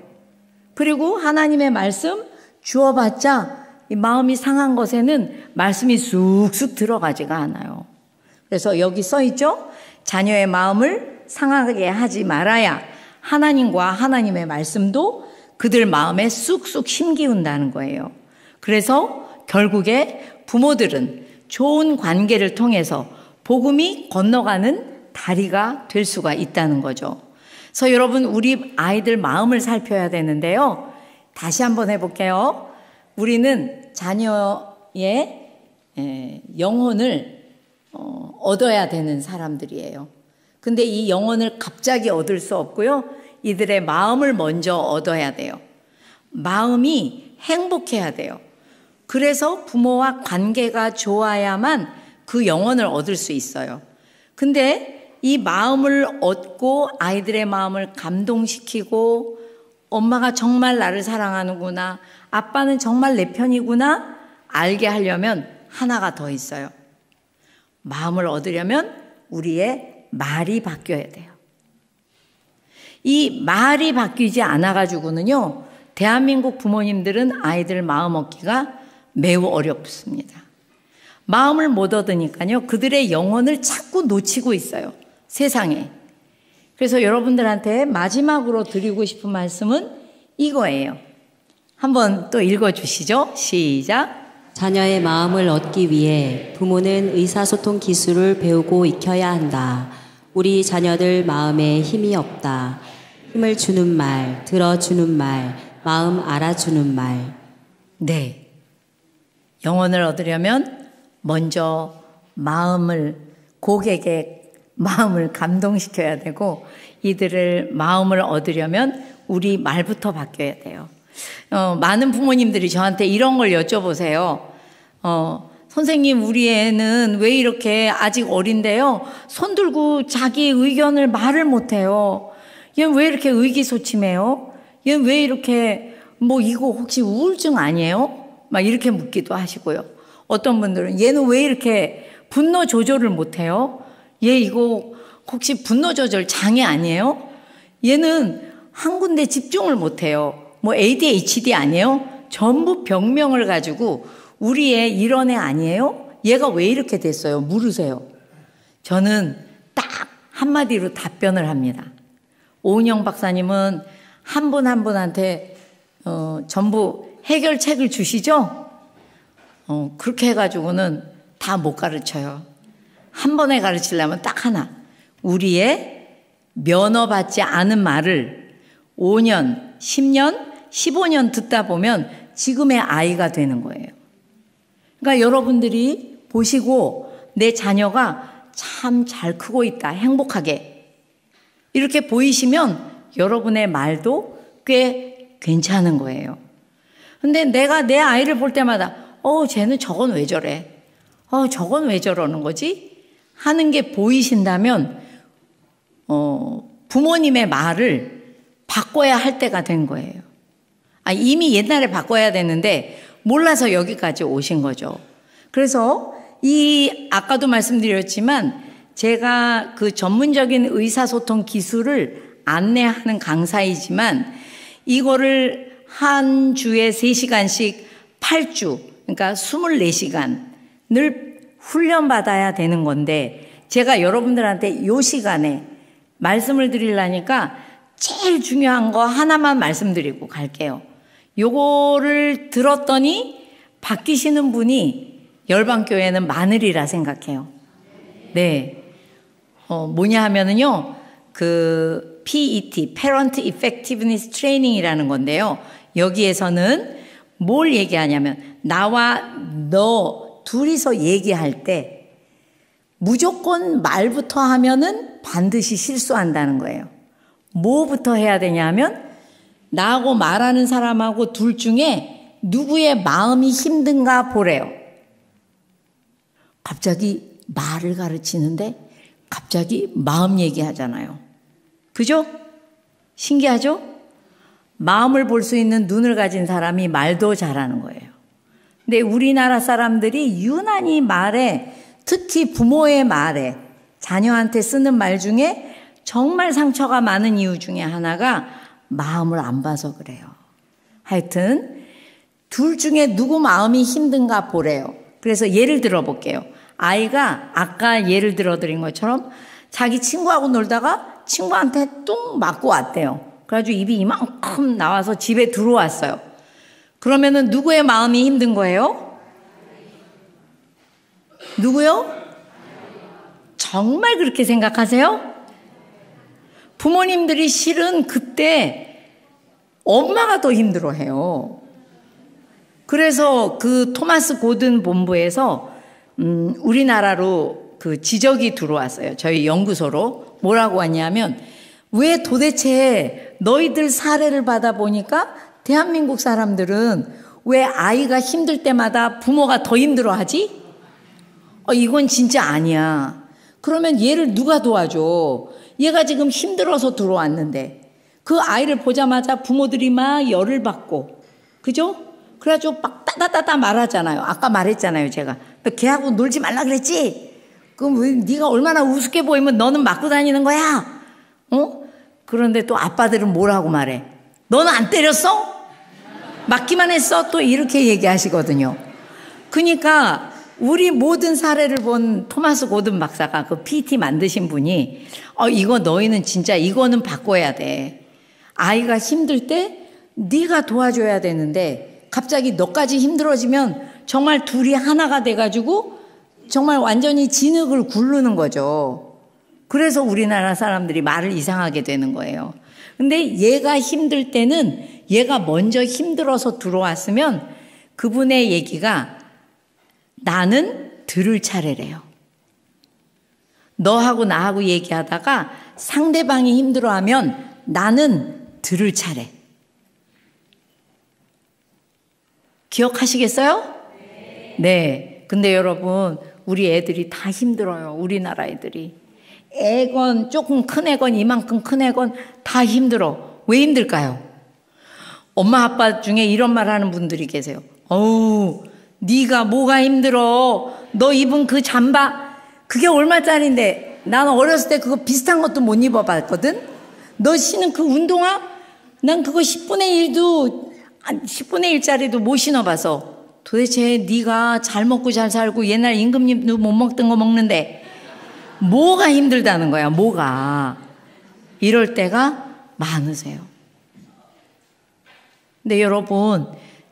그리고 하나님의 말씀 주어봤자 이 마음이 상한 것에는 말씀이 쑥쑥 들어가지가 않아요. 그래서 여기 써있죠? 자녀의 마음을 상하게 하지 말아야 하나님과 하나님의 말씀도 그들 마음에 쑥쑥 심기운다는 거예요. 그래서 결국에 부모들은 좋은 관계를 통해서 복음이 건너가는 다리가 될 수가 있다는 거죠. 그래서 여러분, 우리 아이들 마음을 살펴야 되는데요. 다시 한번 해볼게요. 우리는 자녀의 영혼을 얻어야 되는 사람들이에요. 근데 이 영혼을 갑자기 얻을 수 없고요. 이들의 마음을 먼저 얻어야 돼요. 마음이 행복해야 돼요. 그래서 부모와 관계가 좋아야만 그 영혼을 얻을 수 있어요. 근데 이 마음을 얻고 아이들의 마음을 감동시키고 엄마가 정말 나를 사랑하는구나, 아빠는 정말 내 편이구나 알게 하려면 하나가 더 있어요. 마음을 얻으려면 우리의 말이 바뀌어야 돼요. 이 말이 바뀌지 않아가지고는요, 대한민국 부모님들은 아이들 마음 얻기가 매우 어렵습니다. 마음을 못 얻으니까요, 그들의 영혼을 자꾸 놓치고 있어요, 세상에. 그래서 여러분들한테 마지막으로 드리고 싶은 말씀은 이거예요. 한번 또 읽어주시죠. 시작. 자녀의 마음을 얻기 위해 부모는 의사소통 기술을 배우고 익혀야 한다. 우리 자녀들 마음에 힘이 없다. 힘을 주는 말, 들어주는 말, 마음 알아주는 말. 네. 영혼을 얻으려면 먼저 고객의 마음을 감동시켜야 되고, 이들을 마음을 얻으려면 우리 말부터 바뀌어야 돼요. 많은 부모님들이 저한테 이런 걸 여쭤보세요. 선생님, 우리 애는 왜 이렇게 아직 어린데요, 손 들고 자기 의견을 말을 못해요. 얘는 왜 이렇게 의기소침해요? 얘는 왜 이렇게 이거 혹시 우울증 아니에요? 막 이렇게 묻기도 하시고요. 어떤 분들은 얘는 왜 이렇게 분노 조절을 못해요? 얘 이거 혹시 분노 조절 장애 아니에요? 얘는 한 군데 집중을 못해요. ADHD 아니에요? 전부 병명을 가지고 우리 애 이런 애 아니에요? 얘가 왜 이렇게 됐어요? 물으세요. 저는 딱 한마디로 답변을 합니다. 오은영 박사님은 한 분 한 분한테 전부 해결책을 주시죠? 그렇게 해가지고는 다 못 가르쳐요. 한 번에 가르치려면 딱 하나. 우리의 면허받지 않은 말을 5년, 10년, 15년 듣다 보면 지금의 아이가 되는 거예요. 그러니까 여러분들이 보시고 내 자녀가 참 잘 크고 있다, 행복하게 이렇게 보이시면 여러분의 말도 꽤 괜찮은 거예요. 근데 내가 내 아이를 볼 때마다 쟤는 저건 왜 저래? 저건 왜 저러는 거지? 하는 게 보이신다면 부모님의 말을 바꿔야 할 때가 된 거예요. 이미 옛날에 바꿔야 되는데 몰라서 여기까지 오신 거죠. 그래서 아까도 말씀드렸지만 제가 그 전문적인 의사소통 기술을 안내하는 강사이지만 이거를 한 주에 3시간씩 8주, 그러니까 24시간을 훈련받아야 되는 건데, 제가 여러분들한테 이 시간에 말씀을 드리려니까 제일 중요한 거 하나만 말씀드리고 갈게요. 요거를 들었더니 바뀌시는 분이 열방교회는 많으리라 생각해요. 네. 뭐냐 하면은요, 그 PET, Parent Effectiveness Training이라는 건데요. 여기에서는 뭘 얘기하냐면, 나와 너 둘이서 얘기할 때 무조건 말부터 하면은 반드시 실수한다는 거예요. 뭐부터 해야 되냐면, 나하고 말하는 사람하고 둘 중에 누구의 마음이 힘든가 보래요. 갑자기 말을 가르치는데 갑자기 마음 얘기하잖아요. 그죠? 신기하죠? 마음을 볼 수 있는 눈을 가진 사람이 말도 잘하는 거예요. 근데 우리나라 사람들이 유난히 말에, 특히 부모의 말에, 자녀한테 쓰는 말 중에 정말 상처가 많은 이유 중에 하나가 마음을 안 봐서 그래요. 하여튼 둘 중에 누구 마음이 힘든가 보래요. 그래서 예를 들어 볼게요. 아이가 아까 예를 들어 드린 것처럼 자기 친구하고 놀다가 친구한테 뚱 맞고 왔대요. 그래가지고 입이 이만큼 나와서 집에 들어왔어요. 그러면은 누구의 마음이 힘든 거예요? 누구요? 정말 그렇게 생각하세요? 부모님들이 실은 그때 엄마가 더 힘들어해요. 그래서 그 토마스 고든 본부에서 우리나라로 그 지적이 들어왔어요. 저희 연구소로. 뭐라고 하냐면, 왜 도대체 너희들 사례를 받아보니까 대한민국 사람들은 왜 아이가 힘들 때마다 부모가 더 힘들어하지? 이건 진짜 아니야. 그러면 얘를 누가 도와줘? 얘가 지금 힘들어서 들어왔는데 그 아이를 보자마자 부모들이 막 열을 받고, 그죠? 그래가지고 막 따다따다 말하잖아요. 아까 말했잖아요. 제가 너 걔하고 놀지 말라 그랬지? 그럼 왜 네가 얼마나 우습게 보이면 너는 맞고 다니는 거야? 그런데 또 아빠들은 뭐라고 말해? 너는 안 때렸어? 맞기만 했어? 또 이렇게 얘기하시거든요. 그러니까 우리 모든 사례를 본 토마스 고든 박사가 그 PT 만드신 분이 이거 너희는 진짜 이거는 바꿔야 돼. 아이가 힘들 때 네가 도와줘야 되는데 갑자기 너까지 힘들어지면 정말 둘이 하나가 돼가지고 정말 완전히 진흙을 굴르는 거죠. 그래서 우리나라 사람들이 말을 이상하게 되는 거예요. 근데 얘가 힘들 때는 얘가 먼저 힘들어서 들어왔으면 그분의 얘기가 나는 들을 차례래요. 너하고 나하고 얘기하다가 상대방이 힘들어하면 나는 들을 차례. 기억하시겠어요? 네. 근데 여러분, 우리 애들이 다 힘들어요. 우리나라 애들이. 애건 조금 큰 애건 이만큼 큰 애건 다 힘들어. 왜 힘들까요? 엄마 아빠 중에 이런 말 하는 분들이 계세요. 네가 뭐가 힘들어? 너 입은 그 잠바 그게 얼마짜린데? 나는 어렸을 때 그거 비슷한 것도 못 입어봤거든. 너 신은 그 운동화 난 그거 10분의 1짜리도 못 신어봐서. 도대체 네가 잘 먹고 잘 살고 옛날 임금님도 못 먹던 거 먹는데 뭐가 힘들다는 거야? 뭐가? 이럴 때가 많으세요. 근데 여러분,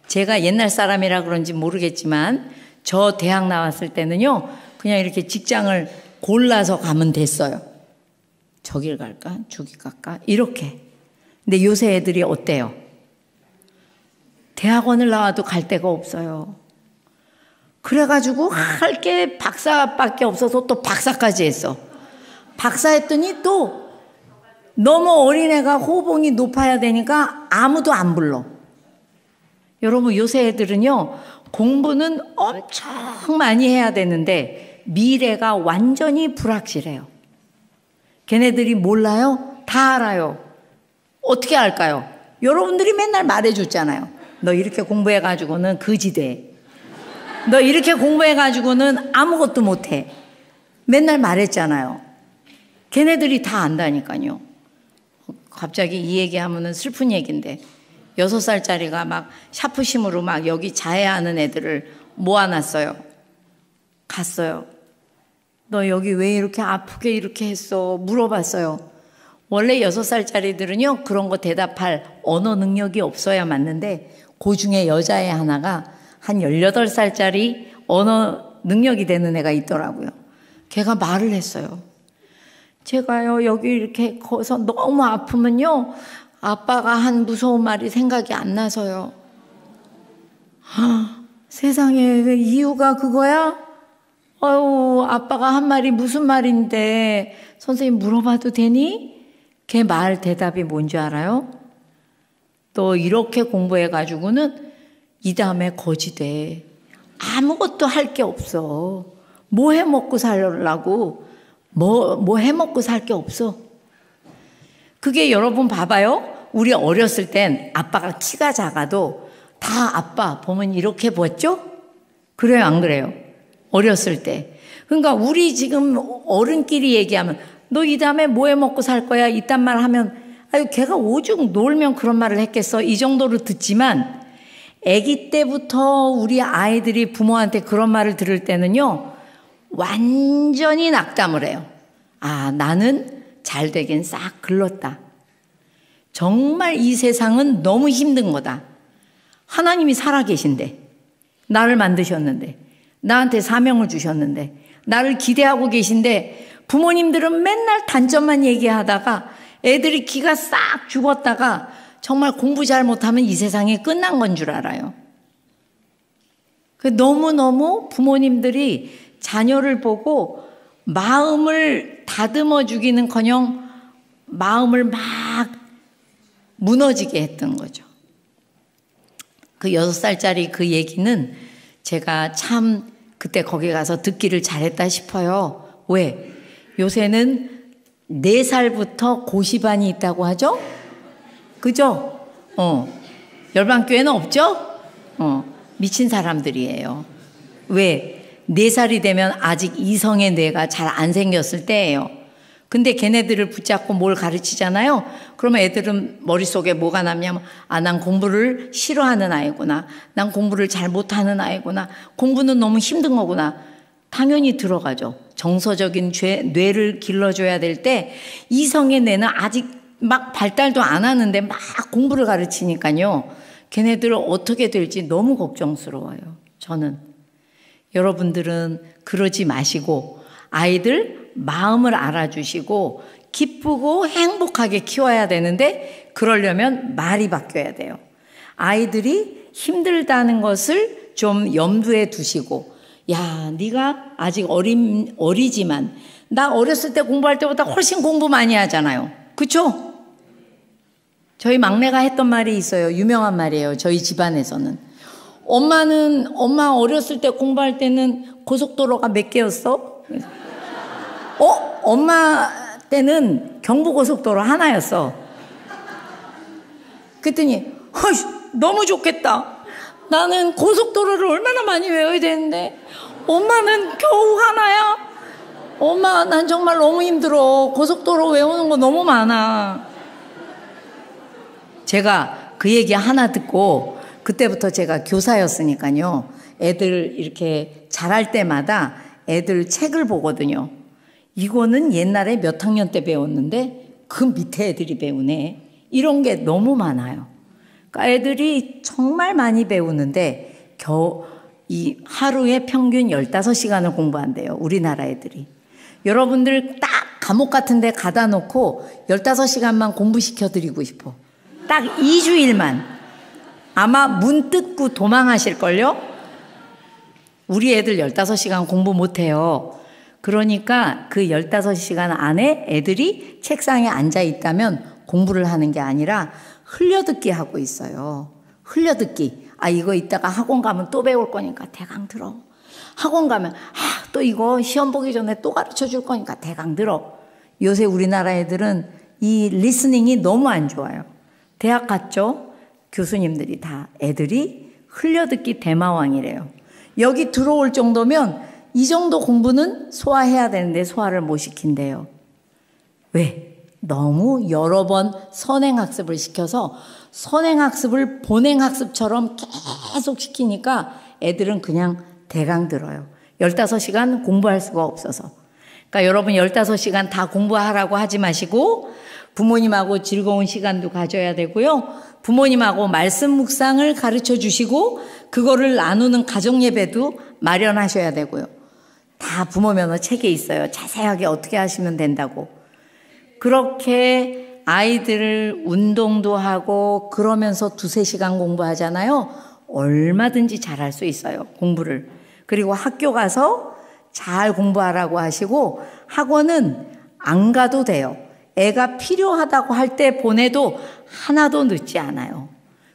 제가 옛날 사람이라 그런지 모르겠지만 저 대학 나왔을 때는요, 그냥 이렇게 직장을 골라서 가면 됐어요. 저길 갈까? 저기 갈까? 이렇게. 근데 요새 애들이 어때요? 대학원을 나와도 갈 데가 없어요. 그래가지고 할 게 박사밖에 없어서 또 박사까지 했어. 박사 했더니 또 너무 어린애가 호봉이 높아야 되니까 아무도 안 불러. 여러분, 요새 애들은요, 공부는 엄청 많이 해야 되는데 미래가 완전히 불확실해요. 걔네들이 몰라요? 다 알아요. 어떻게 알까요? 여러분들이 맨날 말해줬잖아요. 너 이렇게 공부해가지고는 거지 돼. 너 이렇게 공부해가지고는 아무것도 못해. 맨날 말했잖아요. 걔네들이 다 안다니까요. 갑자기 이 얘기하면은 슬픈 얘기인데 6살짜리가 막 샤프심으로 막 여기 자해하는 애들을 모아놨어요. 갔어요. 너 여기 왜 이렇게 아프게 이렇게 했어? 물어봤어요. 원래 6살짜리들은요, 그런 거 대답할 언어 능력이 없어야 맞는데 그 중에 여자애 하나가 한 18살짜리 언어 능력이 되는 애가 있더라고요. 걔가 말을 했어요. 제가요, 여기 이렇게 거서 너무 아프면요, 아빠가 한 무서운 말이 생각이 안 나서요. 세상에, 이유가 그거야? 아빠가 한 말이 무슨 말인데 선생님 물어봐도 되니? 걔 말 대답이 뭔지 알아요? 또 이렇게 공부해가지고는 이 다음에 거지 돼. 아무것도 할 게 없어. 뭐 해먹고 살려고? 뭐 해먹고 살 게 없어. 그게 여러분 봐봐요. 우리 어렸을 땐 아빠가 키가 작아도 다 아빠 보면 이렇게 보았죠? 그래요, 안 그래요? 어렸을 때. 그러니까 우리 지금 어른끼리 얘기하면 너 이 다음에 뭐 해먹고 살 거야? 이딴 말 하면 걔가 오죽 놀면 그런 말을 했겠어? 이 정도로 듣지만 아기 때부터 우리 아이들이 부모한테 그런 말을 들을 때는요, 완전히 낙담을 해요. 나는 잘 되긴 싹 글렀다. 정말 이 세상은 너무 힘든 거다. 하나님이 살아계신데, 나를 만드셨는데, 나한테 사명을 주셨는데, 나를 기대하고 계신데, 부모님들은 맨날 단점만 얘기하다가 애들이 기가 싹 죽었다가 정말 공부 잘 못하면 이 세상이 끝난 건 줄 알아요. 너무너무 부모님들이 자녀를 보고 마음을 다듬어 주기는커녕 마음을 막 무너지게 했던 거죠. 그 6살짜리 그 얘기는 제가 참 그때 거기 가서 듣기를 잘했다 싶어요. 왜? 요새는 4살부터 고시반이 있다고 하죠? 그죠? 열방교회는 없죠? 미친 사람들이에요. 왜? 4살이 되면 아직 이성의 뇌가 잘 안 생겼을 때예요. 근데 걔네들을 붙잡고 뭘 가르치잖아요. 그러면 애들은 머릿속에 뭐가 남냐면, 난 공부를 싫어하는 아이구나. 난 공부를 잘 못하는 아이구나. 공부는 너무 힘든 거구나. 당연히 들어가죠. 정서적인 뇌를 길러줘야 될 때 이성의 뇌는 아직 막 발달도 안 하는데 막 공부를 가르치니까요. 걔네들 어떻게 될지 너무 걱정스러워요. 저는. 여러분들은 그러지 마시고 아이들 마음을 알아주시고 기쁘고 행복하게 키워야 되는데, 그러려면 말이 바뀌어야 돼요. 아이들이 힘들다는 것을 좀 염두에 두시고, 야, 네가 아직 어리지만 나 어렸을 때 공부할 때보다 훨씬 공부 많이 하잖아요. 그쵸? 저희 막내가 했던 말이 있어요. 유명한 말이에요. 저희 집안에서는. 엄마 어렸을 때 공부할 때는 고속도로가 몇 개였어? 엄마 때는 경부고속도로 하나였어. 그랬더니 너무 좋겠다. 나는 고속도로를 얼마나 많이 외워야 되는데 엄마는 겨우 하나야? 엄마, 난 정말 너무 힘들어. 고속도로 외우는 거 너무 많아. 제가 그 얘기 하나 듣고 그때부터 제가 교사였으니까요. 애들 이렇게 잘할 때마다 애들 책을 보거든요. 이거는 옛날에 몇 학년 때 배웠는데 그 밑에 애들이 배우네. 이런 게 너무 많아요. 그러니까 애들이 정말 많이 배우는데 이 하루에 평균 15시간을 공부한대요. 우리나라 애들이. 여러분들 딱 감옥 같은 데 가다 놓고 15시간만 공부시켜드리고 싶어. 딱 2주일만. 아마 문 뜯고 도망하실걸요? 우리 애들 15시간 공부 못해요. 그러니까 그 15시간 안에 애들이 책상에 앉아 있다면 공부를 하는 게 아니라 흘려듣기 하고 있어요. 흘려듣기. 이거 이따가 학원 가면 또 배울 거니까 대강 들어. 학원 가면 또 이거 시험 보기 전에 또 가르쳐 줄 거니까 대강 들어. 요새 우리나라 애들은 이 리스닝이 너무 안 좋아요. 대학 갔죠? 교수님들이 다 애들이 흘려듣기 대마왕이래요. 여기 들어올 정도면 이 정도 공부는 소화해야 되는데 소화를 못 시킨대요. 왜? 너무 여러 번 선행학습을 시켜서 선행학습을 본행학습처럼 계속 시키니까 애들은 그냥 대강 들어요. 15시간 공부할 수가 없어서. 그러니까 여러분 15시간 다 공부하라고 하지 마시고 부모님하고 즐거운 시간도 가져야 되고요. 부모님하고 말씀 묵상을 가르쳐 주시고 그거를 나누는 가정 예배도 마련하셔야 되고요. 다 부모 면허 책에 있어요. 자세하게 어떻게 하시면 된다고. 그렇게 아이들을 운동도 하고 그러면서 2-3시간 공부하잖아요. 얼마든지 잘할 수 있어요. 공부를. 그리고 학교 가서 잘 공부하라고 하시고 학원은 안 가도 돼요. 애가 필요하다고 할 때 보내도 하나도 늦지 않아요.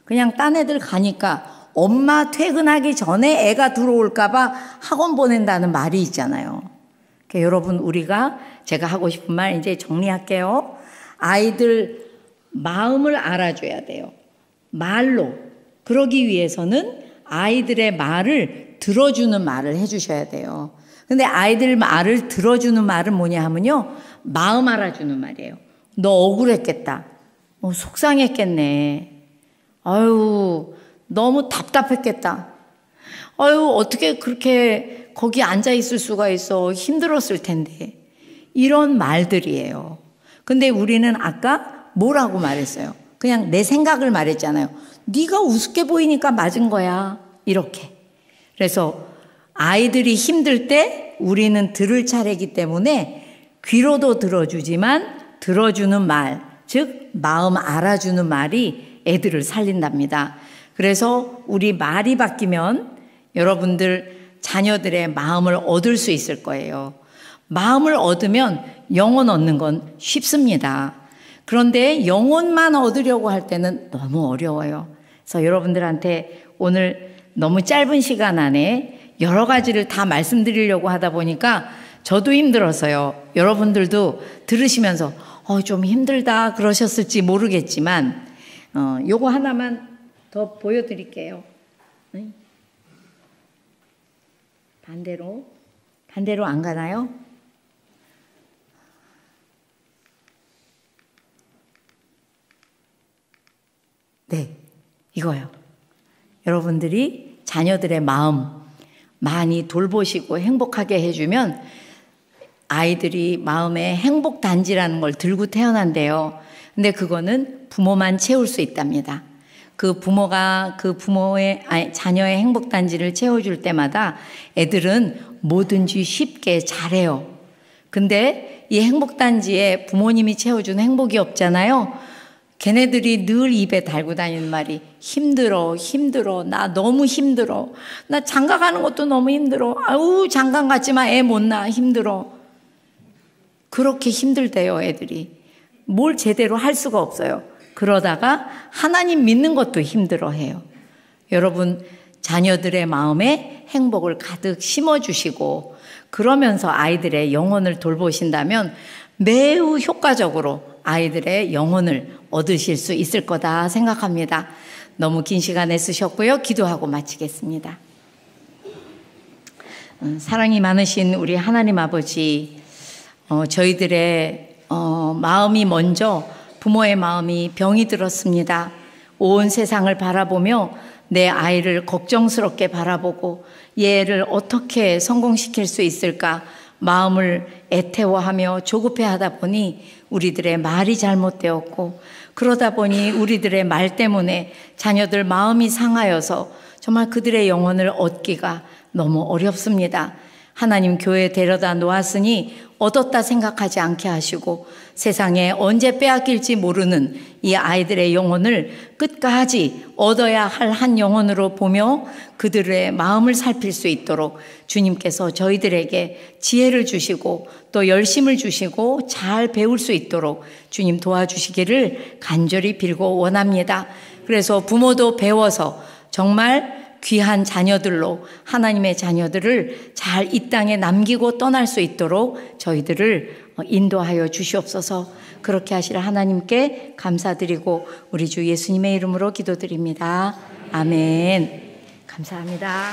그냥 딴 애들 가니까 엄마 퇴근하기 전에 애가 들어올까 봐 학원 보낸다는 말이 있잖아요. 그러니까 여러분 제가 하고 싶은 말 이제 정리할게요. 아이들 마음을 알아줘야 돼요. 말로. 그러기 위해서는 아이들의 말을 들어주는 말을 해주셔야 돼요. 근데 아이들 말을 들어주는 말은 뭐냐 하면요. 마음 알아주는 말이에요. 너 억울했겠다. 속상했겠네. 아유, 너무 답답했겠다. 아유, 어떻게 그렇게 거기 앉아 있을 수가 있어. 힘들었을 텐데. 이런 말들이에요. 근데 우리는 아까 뭐라고 말했어요? 그냥 내 생각을 말했잖아요. 네가 우습게 보이니까 맞은 거야. 이렇게. 그래서 아이들이 힘들 때 우리는 들을 차례이기 때문에 귀로도 들어주지만 들어주는 말, 즉 마음 알아주는 말이 애들을 살린답니다. 그래서 우리 말이 바뀌면 여러분들 자녀들의 마음을 얻을 수 있을 거예요. 마음을 얻으면 영혼 얻는 건 쉽습니다. 그런데 영혼만 얻으려고 할 때는 너무 어려워요. 그래서 여러분들한테 오늘 너무 짧은 시간 안에 여러 가지를 다 말씀드리려고 하다 보니까 저도 힘들었어요. 여러분들도 들으시면서 좀 힘들다 그러셨을지 모르겠지만 요거 하나만 더 보여드릴게요. 반대로 안 가나요? 네, 이거요. 여러분들이 자녀들의 마음 많이 돌보시고 행복하게 해주면 아이들이 마음에 행복단지라는 걸 들고 태어난대요. 근데 그거는 부모만 채울 수 있답니다. 그 부모가 그 자녀의 행복단지를 채워줄 때마다 애들은 뭐든지 쉽게 잘해요. 근데 이 행복단지에 부모님이 채워준 행복이 없잖아요. 걔네들이 늘 입에 달고 다니는 말이 힘들어, 나 너무 힘들어. 나 장가 가는 것도 너무 힘들어. 아우, 장가 갔지만 애 못 낳아, 힘들어. 그렇게 힘들대요, 애들이. 뭘 제대로 할 수가 없어요. 그러다가 하나님 믿는 것도 힘들어해요. 여러분, 자녀들의 마음에 행복을 가득 심어주시고 그러면서 아이들의 영혼을 돌보신다면 매우 효과적으로 아이들의 영혼을 얻으실 수 있을 거다 생각합니다. 너무 긴 시간 애쓰셨고요. 기도하고 마치겠습니다. 사랑이 많으신 우리 하나님 아버지, 저희들의 마음이 먼저 부모의 마음이 병이 들었습니다. 온 세상을 바라보며 내 아이를 걱정스럽게 바라보고 얘를 어떻게 성공시킬 수 있을까 마음을 애태워하며 조급해하다 보니 우리들의 말이 잘못되었고 그러다 보니 우리들의 말 때문에 자녀들 마음이 상하여서 정말 그들의 영혼을 얻기가 너무 어렵습니다. 하나님 교회에 데려다 놓았으니 얻었다 생각하지 않게 하시고 세상에 언제 빼앗길지 모르는 이 아이들의 영혼을 끝까지 얻어야 할 한 영혼으로 보며 그들의 마음을 살필 수 있도록 주님께서 저희들에게 지혜를 주시고 또 열심을 주시고 잘 배울 수 있도록 주님 도와주시기를 간절히 빌고 원합니다. 그래서 부모도 배워서 정말 귀한 자녀들로 하나님의 자녀들을 잘 이 땅에 남기고 떠날 수 있도록 저희들을 인도하여 주시옵소서. 그렇게 하시라 하나님께 감사드리고 우리 주 예수님의 이름으로 기도드립니다. 아멘. 감사합니다.